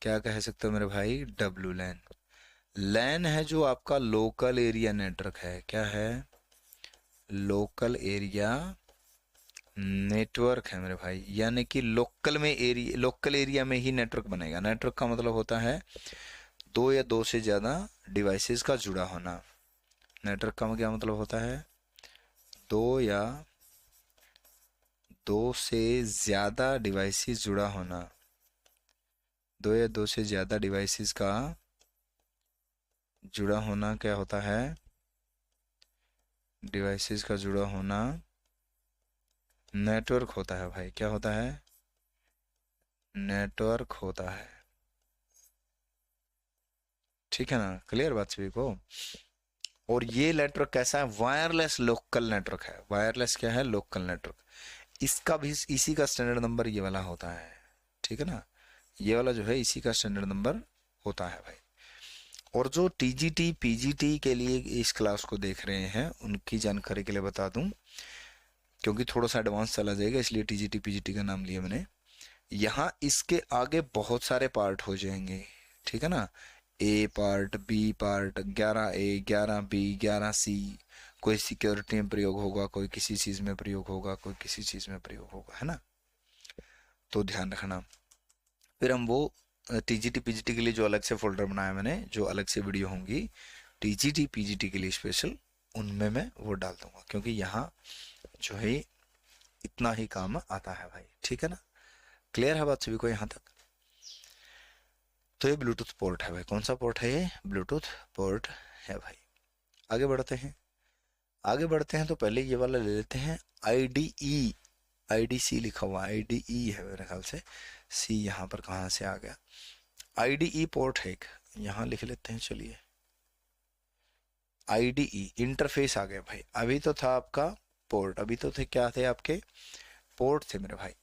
क्या कह सकते हो मेरे भाई? डब्लू लैन। लैन है जो आपका लोकल एरिया नेटवर्क है। क्या है? लोकल एरिया नेटवर्क है मेरे भाई। यानी कि लोकल में एरिया, लोकल एरिया में ही नेटवर्क बनेगा। नेटवर्क का मतलब होता है दो या दो से ज़्यादा डिवाइसेस का जुड़ा होना। नेटवर्क का क्या मतलब होता है? दो या दो से ज़्यादा डिवाइसेस जुड़ा होना। दो या दो से ज़्यादा डिवाइसेस का जुड़ा होना क्या होता है? डिवाइसेस का जुड़ा होना नेटवर्क होता है भाई। क्या होता है? नेटवर्क होता है, ठीक है ना। क्लियर बात सभी को? और ये नेटवर्क कैसा है? वायरलेस लोकल नेटवर्क है। वायरलेस क्या है? Local network. इसका भी इसी का स्टैंडर्ड नंबर ये वाला होता है, ठीक है ना। ये वाला जो है इसी का स्टैंडर्ड नंबर होता है भाई। और जो टीजीटी पीजीटी के लिए इस क्लास को देख रहे हैं, उनकी जानकारी के लिए बता दूं, क्योंकि थोड़ा सा एडवांस चला जाएगा इसलिए टीजीटी पीजीटी का नाम लिया मैंने। यहाँ इसके आगे बहुत सारे पार्ट हो जाएंगे, ठीक है ना। A part, B part, 11A 11B 11C। कोई सिक्योरिटी में प्रयोग होगा, कोई किसी चीज़ में प्रयोग होगा, कोई किसी चीज़ में प्रयोग होगा, है ना। तो ध्यान रखना। फिर हम वो टीजीटी पीजीटी के लिए जो अलग से फोल्डर बनाया मैंने, जो अलग से वीडियो होंगी टीजीटी पीजीटी के लिए स्पेशल, उनमें मैं वो डाल दूंगा, क्योंकि यहाँ जो है इतना ही काम आता है भाई, ठीक है ना। क्लियर है बात सभी को यहाँ तक? तो ये ब्लूटूथ पोर्ट है भाई। कौन सा पोर्ट है ये? ब्लूटूथ पोर्ट है भाई। आगे बढ़ते हैं। आगे बढ़ते हैं तो पहले ये वाला ले लेते हैं, IDE। IDC लिखा हुआ, IDE है मेरे ख्याल से। सी यहाँ पर कहाँ से आ गया? IDE पोर्ट है एक, यहाँ लिख लेते हैं। चलिए, IDE इंटरफेस आ गया भाई। अभी तो था आपका पोर्ट, अभी तो थे क्या थे आपके? पोर्ट थे मेरे भाई।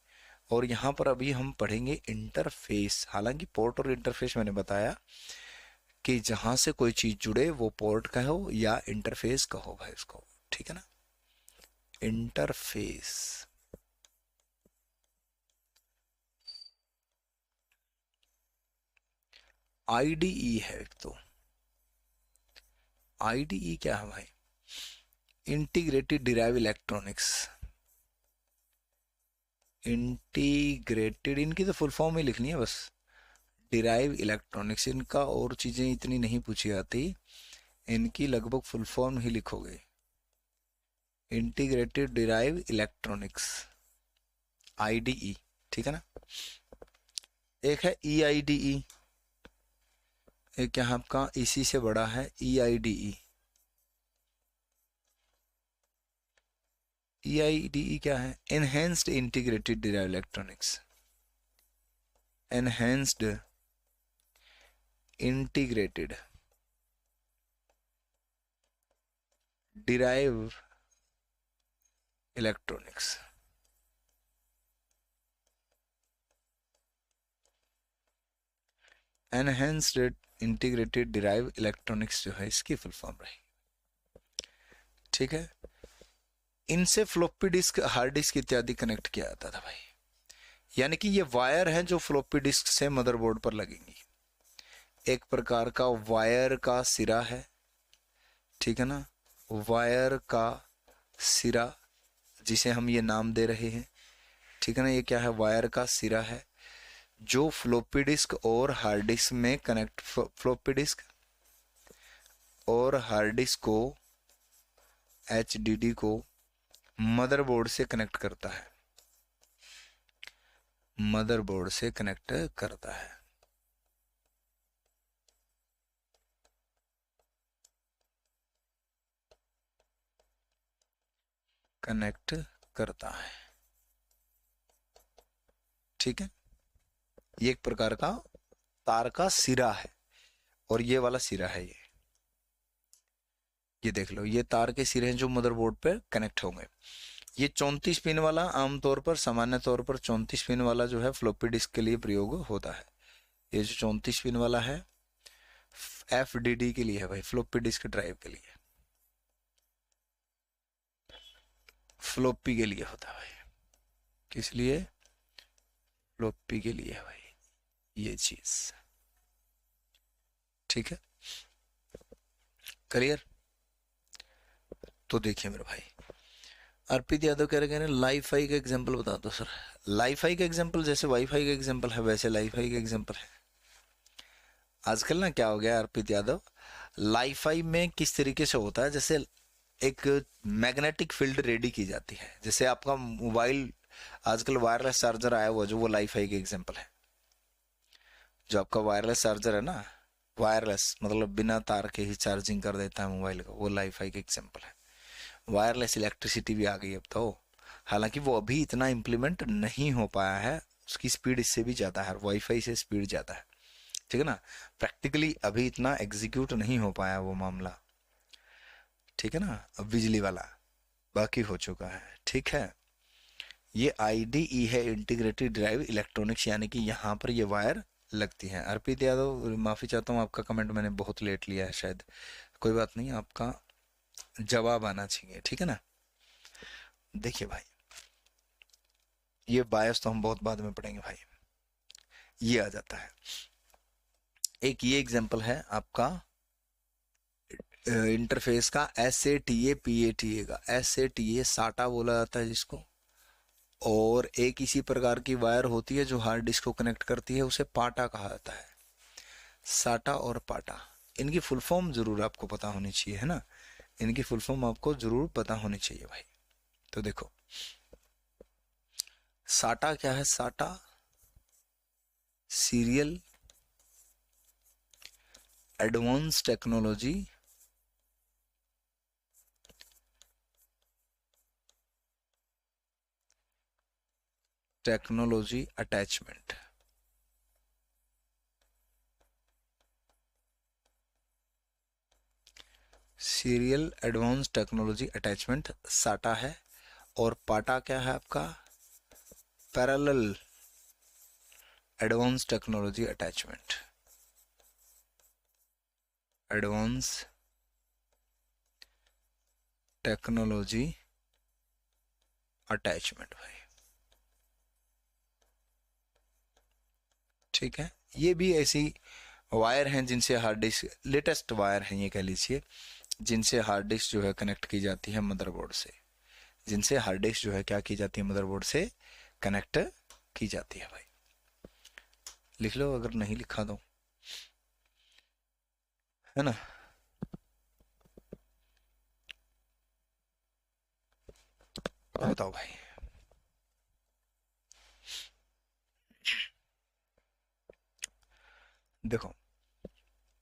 और यहाँ पर अभी हम पढ़ेंगे इंटरफेस। हालांकि पोर्ट और इंटरफेस मैंने बताया कि जहां से कोई चीज जुड़े वो पोर्ट कहो या इंटरफेस कहो भाई उसको, ठीक है ना। इंटरफेस, आईडीई है एक तो। आईडीई क्या है भाई? Integrated derive electronics. इंटीग्रेटेड, इनकी तो फुल फॉर्म ही लिखनी है बस, डिराइव इलेक्ट्रॉनिक्स। इनका और चीजें इतनी नहीं पूछी जाती, इनकी लगभग फुल फॉर्म ही लिखोगे। इंटीग्रेटेड डिराइव इलेक्ट्रॉनिक्स, आईडीई, ठीक है ना। एक है ईआईडीई, एक यहाँ आपका इसी से बड़ा है ईआईडीई। ईआईडीई क्या है? Enhanced integrated derive electronics. Enhanced integrated derive electronics. Enhanced integrated derive electronics जो है इसकी फुल फॉर्म रही, ठीक है। इनसे फ्लॉपी डिस्क, हार्ड डिस्क इत्यादि कनेक्ट किया जाता था भाई। यानी कि ये वायर है जो फ्लॉपी डिस्क से मदरबोर्ड पर लगेंगी। एक प्रकार का वायर का सिरा है, ठीक है ना। वायर का सिरा जिसे हम ये नाम दे रहे हैं, ठीक है ना। ये क्या है? वायर का सिरा है जो फ्लॉपी डिस्क और हार्ड डिस्क में कनेक्ट, फ्लॉपी डिस्क और हार्ड डिस्क को, एचडीडी को मदरबोर्ड से कनेक्ट करता है, मदरबोर्ड से कनेक्ट करता है। कनेक्ट करता है, ठीक है। ये एक प्रकार का तार का सिरा है और ये वाला सिरा है, ये देख लो, ये तार के सिरे हैं जो मदरबोर्ड पे कनेक्ट होंगे। ये 34 पिन वाला आमतौर पर, सामान्य तौर पर 34 पिन वाला जो है फ्लॉपी डिस्क के लिए प्रयोग होता है। ये जो 34 पिन वाला है एफडीडी के लिए है भाई, फ्लॉपी डिस्क ड्राइव के लिए, फ्लॉपी के लिए होता है भाई। किस लिए? फ्लॉपी के लिए है भाई ये चीज, ठीक है। क्लियर? तो देखिए मेरे भाई, अर्पित यादव कह रहे हैं लाई फाई का एग्जांपल बता दो सर। लाई फाई का एग्जांपल जैसे वाईफाई का एग्जांपल है वैसे लाई फाई का एग्जांपल है। आजकल ना क्या हो गया अर्पित यादव, लाई फाई में किस तरीके से होता है, जैसे एक मैग्नेटिक फील्ड रेडी की जाती है। जैसे आपका मोबाइल आजकल वायरलेस चार्जर आया हुआ जो, वो लाई फाई का एग्जांपल है। जो आपका वायरलेस चार्जर है ना, वायरलेस मतलब बिना तार के ही चार्जिंग कर देता है मोबाइल का, वो लाई फाई का एग्जांपल है। वायरलेस इलेक्ट्रिसिटी भी आ गई अब तो, हालांकि वो अभी इतना इम्प्लीमेंट नहीं हो पाया है, उसकी स्पीड इससे भी ज़्यादा है, वाईफाई से स्पीड ज़्यादा है, ठीक है ना। प्रैक्टिकली अभी इतना एग्जीक्यूट नहीं हो पाया वो मामला, ठीक है ना। अब बिजली वाला बाकी हो चुका है, ठीक है। ये आईडीई है, इंटीग्रेटेड ड्राइव इलेक्ट्रॉनिक्स, यानी कि यहाँ पर ये वायर लगती है। अर्पित यादव माफ़ी चाहता हूँ, आपका कमेंट मैंने बहुत लेट लिया है शायद, कोई बात नहीं, आपका जवाब आना चाहिए, ठीक है ना। देखिए भाई, ये बायस तो हम बहुत बाद में पढ़ेंगे भाई। ये आ जाता है, एक ये एग्जांपल है आपका इंटरफेस का, S A T A P A T A का। एस ए टी ए साटा बोला जाता है जिसको, और एक इसी प्रकार की वायर होती है जो हार्ड डिस्क को कनेक्ट करती है, उसे पाटा कहा जाता है। साटा और पाटा, इनकी फुल फॉर्म जरूर आपको पता होनी चाहिए, है ना। इनकी फुल फॉर्म आपको जरूर पता होनी चाहिए भाई। तो देखो, साटा क्या है? साटा serial advance technology attachment. Serial advance technology attachment साटा है, और पाटा क्या है आपका? Parallel advance technology attachment, advance technology attachment भाई, ठीक है। ये भी ऐसी वायर हैं जिनसे हार्ड डिस्क, लेटेस्ट वायर हैं ये कह लीजिए, जिनसे हार्ड डिस्क जो है कनेक्ट की जाती है मदरबोर्ड से, जिनसे हार्ड डिस्क जो है क्या की जाती है, मदरबोर्ड से कनेक्ट की जाती है भाई। लिख लो अगर नहीं लिखा तो, है ना। बताओ भाई। देखो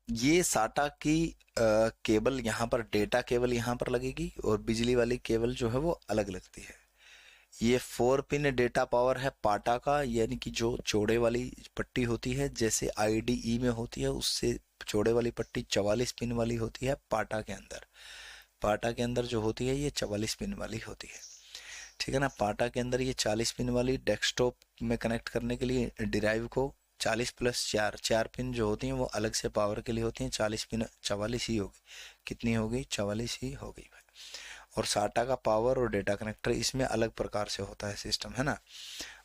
ये साटा की केबल यहाँ पर, डेटा केबल यहाँ पर लगेगी और बिजली वाली केबल जो है वो अलग लगती है। ये 4 पिन डेटा पावर है पाटा का, यानी कि जो चौड़े वाली पट्टी होती है जैसे आईडीई में होती है, उससे चौड़े वाली पट्टी 44 पिन वाली होती है पाटा के अंदर। पाटा के अंदर जो होती है ये 44 पिन वाली होती है, ठीक है ना। पाटा के अंदर ये 40 पिन वाली डेस्कटॉप में कनेक्ट करने के लिए डिराइव को 40+4, 4 पिन जो होती हैं वो अलग से पावर के लिए होती हैं। 40 पिन 44 ही होगी, कितनी होगी, 44 ही होगी भाई। और साटा का पावर और डेटा कनेक्टर इसमें अलग प्रकार से होता है सिस्टम, है ना।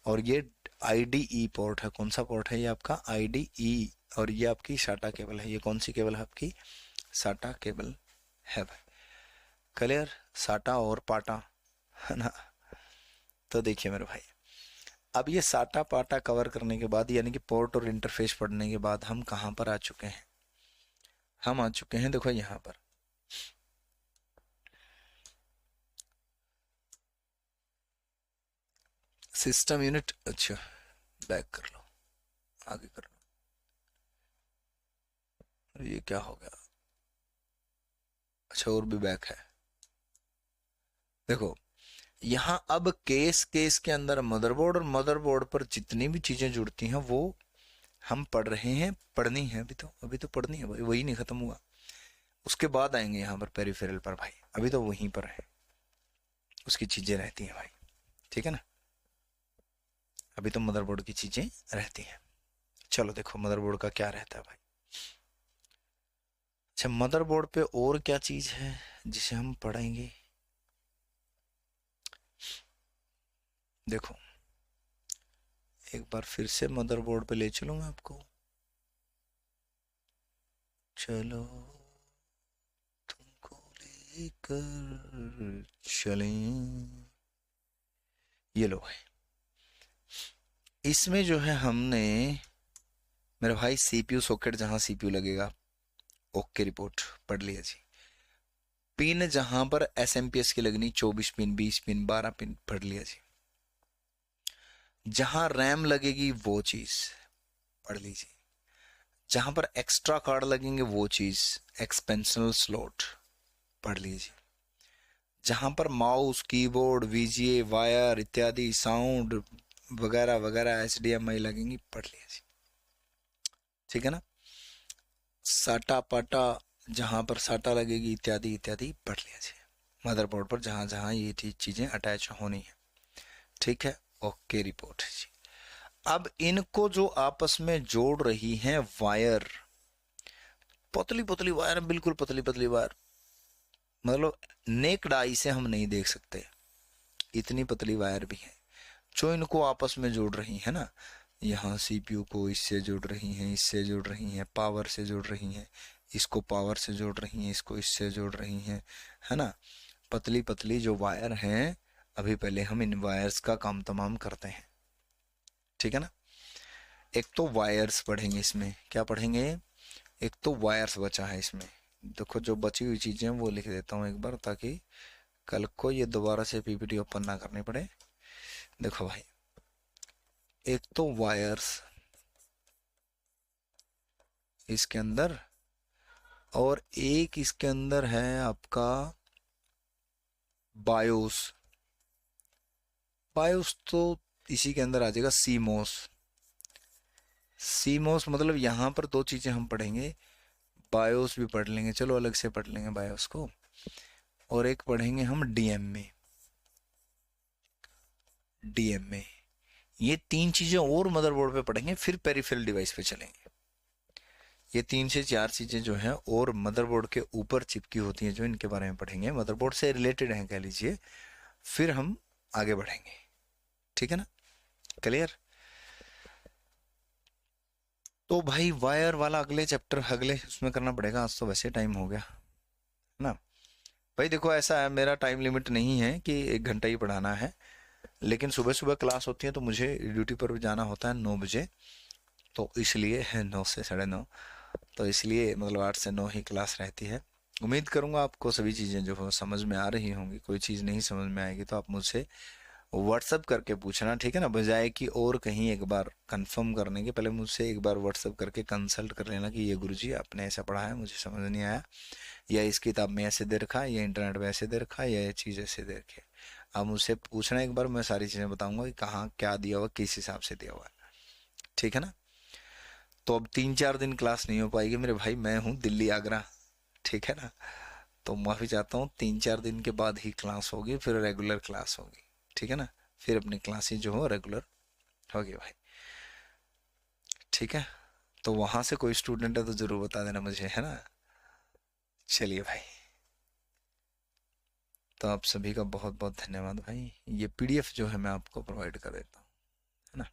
और ये आईडीई पोर्ट है, कौन सा पोर्ट है ये आपका, आईडीई। और ये आपकी साटा केबल है, ये कौन सी केबल है आपकी, साटा केबल है भाई। क्लियर, साटा और पाटा, है ना। तो देखिए मेरे भाई, अब ये साटा पाटा कवर करने के बाद, यानी कि पोर्ट और इंटरफेस पढ़ने के बाद हम कहाँ पर आ चुके हैं, हम आ चुके हैं देखो यहाँ पर, सिस्टम यूनिट। अच्छा बैक कर लो, आगे कर लो, ये क्या हो गया, अच्छा और भी बैक है। देखो यहाँ अब केस केस के अंदर मदरबोर्ड, और मदरबोर्ड पर जितनी भी चीजें जुड़ती हैं वो हम पढ़ रहे हैं, पढ़नी है अभी तो पढ़नी है भाई, वही नहीं खत्म हुआ। उसके बाद आएंगे यहाँ पर पेरिफेरल पर भाई, अभी तो वहीं पर है, उसकी चीजें रहती हैं भाई, ठीक है ना। अभी तो मदरबोर्ड की चीजें रहती हैं। चलो देखो मदरबोर्ड का क्या रहता है भाई। अच्छा मदरबोर्ड पे और क्या चीज है जिसे हम पढ़ेंगे, देखो एक बार फिर से मदरबोर्ड पे ले चलूँ मैं आपको, चलो तुमको लेकर चलें। ये लो भाई, इसमें जो है हमने, मेरे भाई सीपीयू सॉकेट जहां सीपीयू लगेगा, ओके रिपोर्ट पढ़ लिया जी। पिन जहां पर एसएमपीएस की लगनी, 24 पिन, 20 पिन, 12 पिन, पढ़ लिया जी। जहां रैम लगेगी वो चीज पढ़ लीजिए, जहां पर एक्स्ट्रा कार्ड लगेंगे वो चीज, एक्सपेंशनल स्लॉट पढ़ लीजिए। जहां पर माउस, कीबोर्ड, वीजीए, वायर इत्यादि, साउंड वगैरह वगैरह, एचडीएमआई लगेंगी, पढ़ लीजिए, ठीक है ना। साटा पाटा जहां पर साटा लगेगी इत्यादि इत्यादि पढ़ लीजिए। मदरबोर्ड पर जहां जहां ये चीजें अटैच होनी है, ठीक है। ओके रिपोर्ट है जी। अब इनको जो आपस में जोड़ रही हैं वायर, पतली पतली वायर, बिल्कुल पतली पतली वायर, मतलब नेक्ड आई से हम नहीं देख सकते, इतनी पतली वायर भी है जो इनको आपस में जोड़ रही है ना। यहाँ सीपीयू को इससे जोड़ रही हैं, इससे जोड़ रही हैं, पावर से जोड़ रही हैं, इसको पावर से जोड़ रही हैं, इसको इससे जोड़ रही हैं, है ना। पतली पतली जो वायर हैं, अभी पहले हम इन वायर्स का काम तमाम करते हैं, ठीक है ना। एक तो वायर्स पढ़ेंगे, इसमें क्या पढ़ेंगे, एक तो वायर्स बचा है इसमें। देखो जो बची हुई चीजें वो लिख देता हूँ एक बार, ताकि कल को ये दोबारा से पीपीटी ओपन ना करनी पड़े। देखो भाई, एक तो वायर्स इसके अंदर, और एक इसके अंदर है आपका बायोस। बायोस तो इसी के अंदर आ जाएगा, सीमोस। सीमोस मतलब यहाँ पर दो चीजें हम पढ़ेंगे, बायोस भी पढ़ लेंगे, चलो अलग से पढ़ लेंगे बायोस को, और एक पढ़ेंगे हम डीएमए। डीएमए ये तीन चीजें और मदरबोर्ड पे पढ़ेंगे, फिर पेरिफेरल डिवाइस पे चलेंगे। ये तीन से चार चीजें जो हैं और मदरबोर्ड के ऊपर चिपकी होती हैं, जो इनके बारे में पढ़ेंगे, मदरबोर्ड से रिलेटेड हैं कह लीजिए, फिर हम आगे बढ़ेंगे। ठीक है ना, क्लियर? तो भाई वायर वाला अगले चैप्टर, अगले उसमें करना पड़ेगा, आज तो वैसे टाइम हो गया ना। भाई देखो ऐसा है, मेरा टाइम लिमिट नहीं है कि 1 घंटा ही पढ़ाना है, लेकिन सुबह सुबह क्लास होती है तो मुझे ड्यूटी पर भी जाना होता है 9 बजे, तो इसलिए है 9 से 9:30, तो इसलिए मतलब 8 से 9 ही क्लास रहती है। उम्मीद करूंगा आपको सभी चीज़ें जो हो समझ में आ रही होंगी। कोई चीज़ नहीं समझ में आएगी तो आप मुझसे व्हाट्सअप करके पूछना, ठीक है ना, बजाय कि और कहीं एक बार कंफर्म करने के पहले मुझसे एक बार व्हाट्सअप करके कंसल्ट कर लेना कि ये गुरुजी आपने ऐसा पढ़ा है, मुझे समझ नहीं आया, या इस किताब में ऐसे दे रखा है, या इंटरनेट पे ऐसे दे रखा है, या ये चीज़ ऐसे दे रखी है। आप मुझसे पूछना एक बार, मैं सारी चीज़ें बताऊंगा कि कहाँ क्या दिया हुआ, किस हिसाब से दिया हुआ है। ठीक है ना। तो अब 3-4 दिन क्लास नहीं हो पाएगी मेरे भाई, मैं हूँ दिल्ली आगरा, ठीक है ना। तो माफ़ी चाहता हूँ, 3-4 दिन के बाद ही क्लास होगी, फिर रेगुलर क्लास होगी। ठीक है ना, फिर अपनी क्लासेस जो हो रेगुलर होगी भाई। ठीक है, तो वहाँ से कोई स्टूडेंट है तो ज़रूर बता देना मुझे, है ना। चलिए भाई, तो आप सभी का बहुत बहुत धन्यवाद भाई। ये पीडीएफ जो है मैं आपको प्रोवाइड कर देता हूँ, है ना।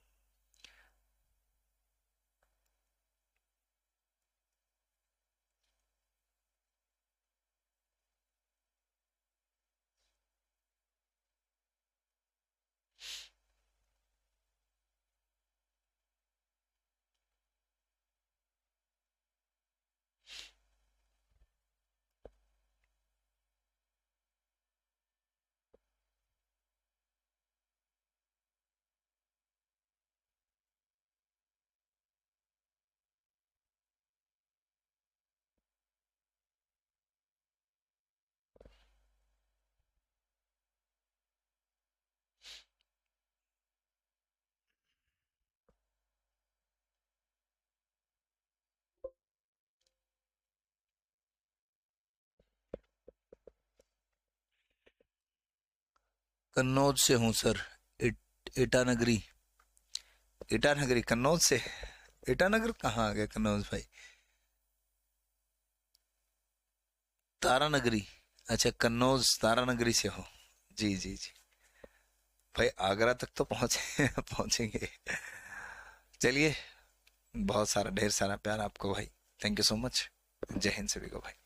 कन्नौज से हूँ सर। ईटानगरी। ईटानगरी कन्नौज से। ईटानगर कहाँ आ गया कन्नौज भाई? तारानगरी। अच्छा, कन्नौज तारानगरी से हो। जी जी जी। भाई आगरा तक तो पहुंचे पहुंचेंगे। चलिए, बहुत सारा ढेर सारा प्यार आपको भाई। Thank you so much. जय हिंद सभी को भाई।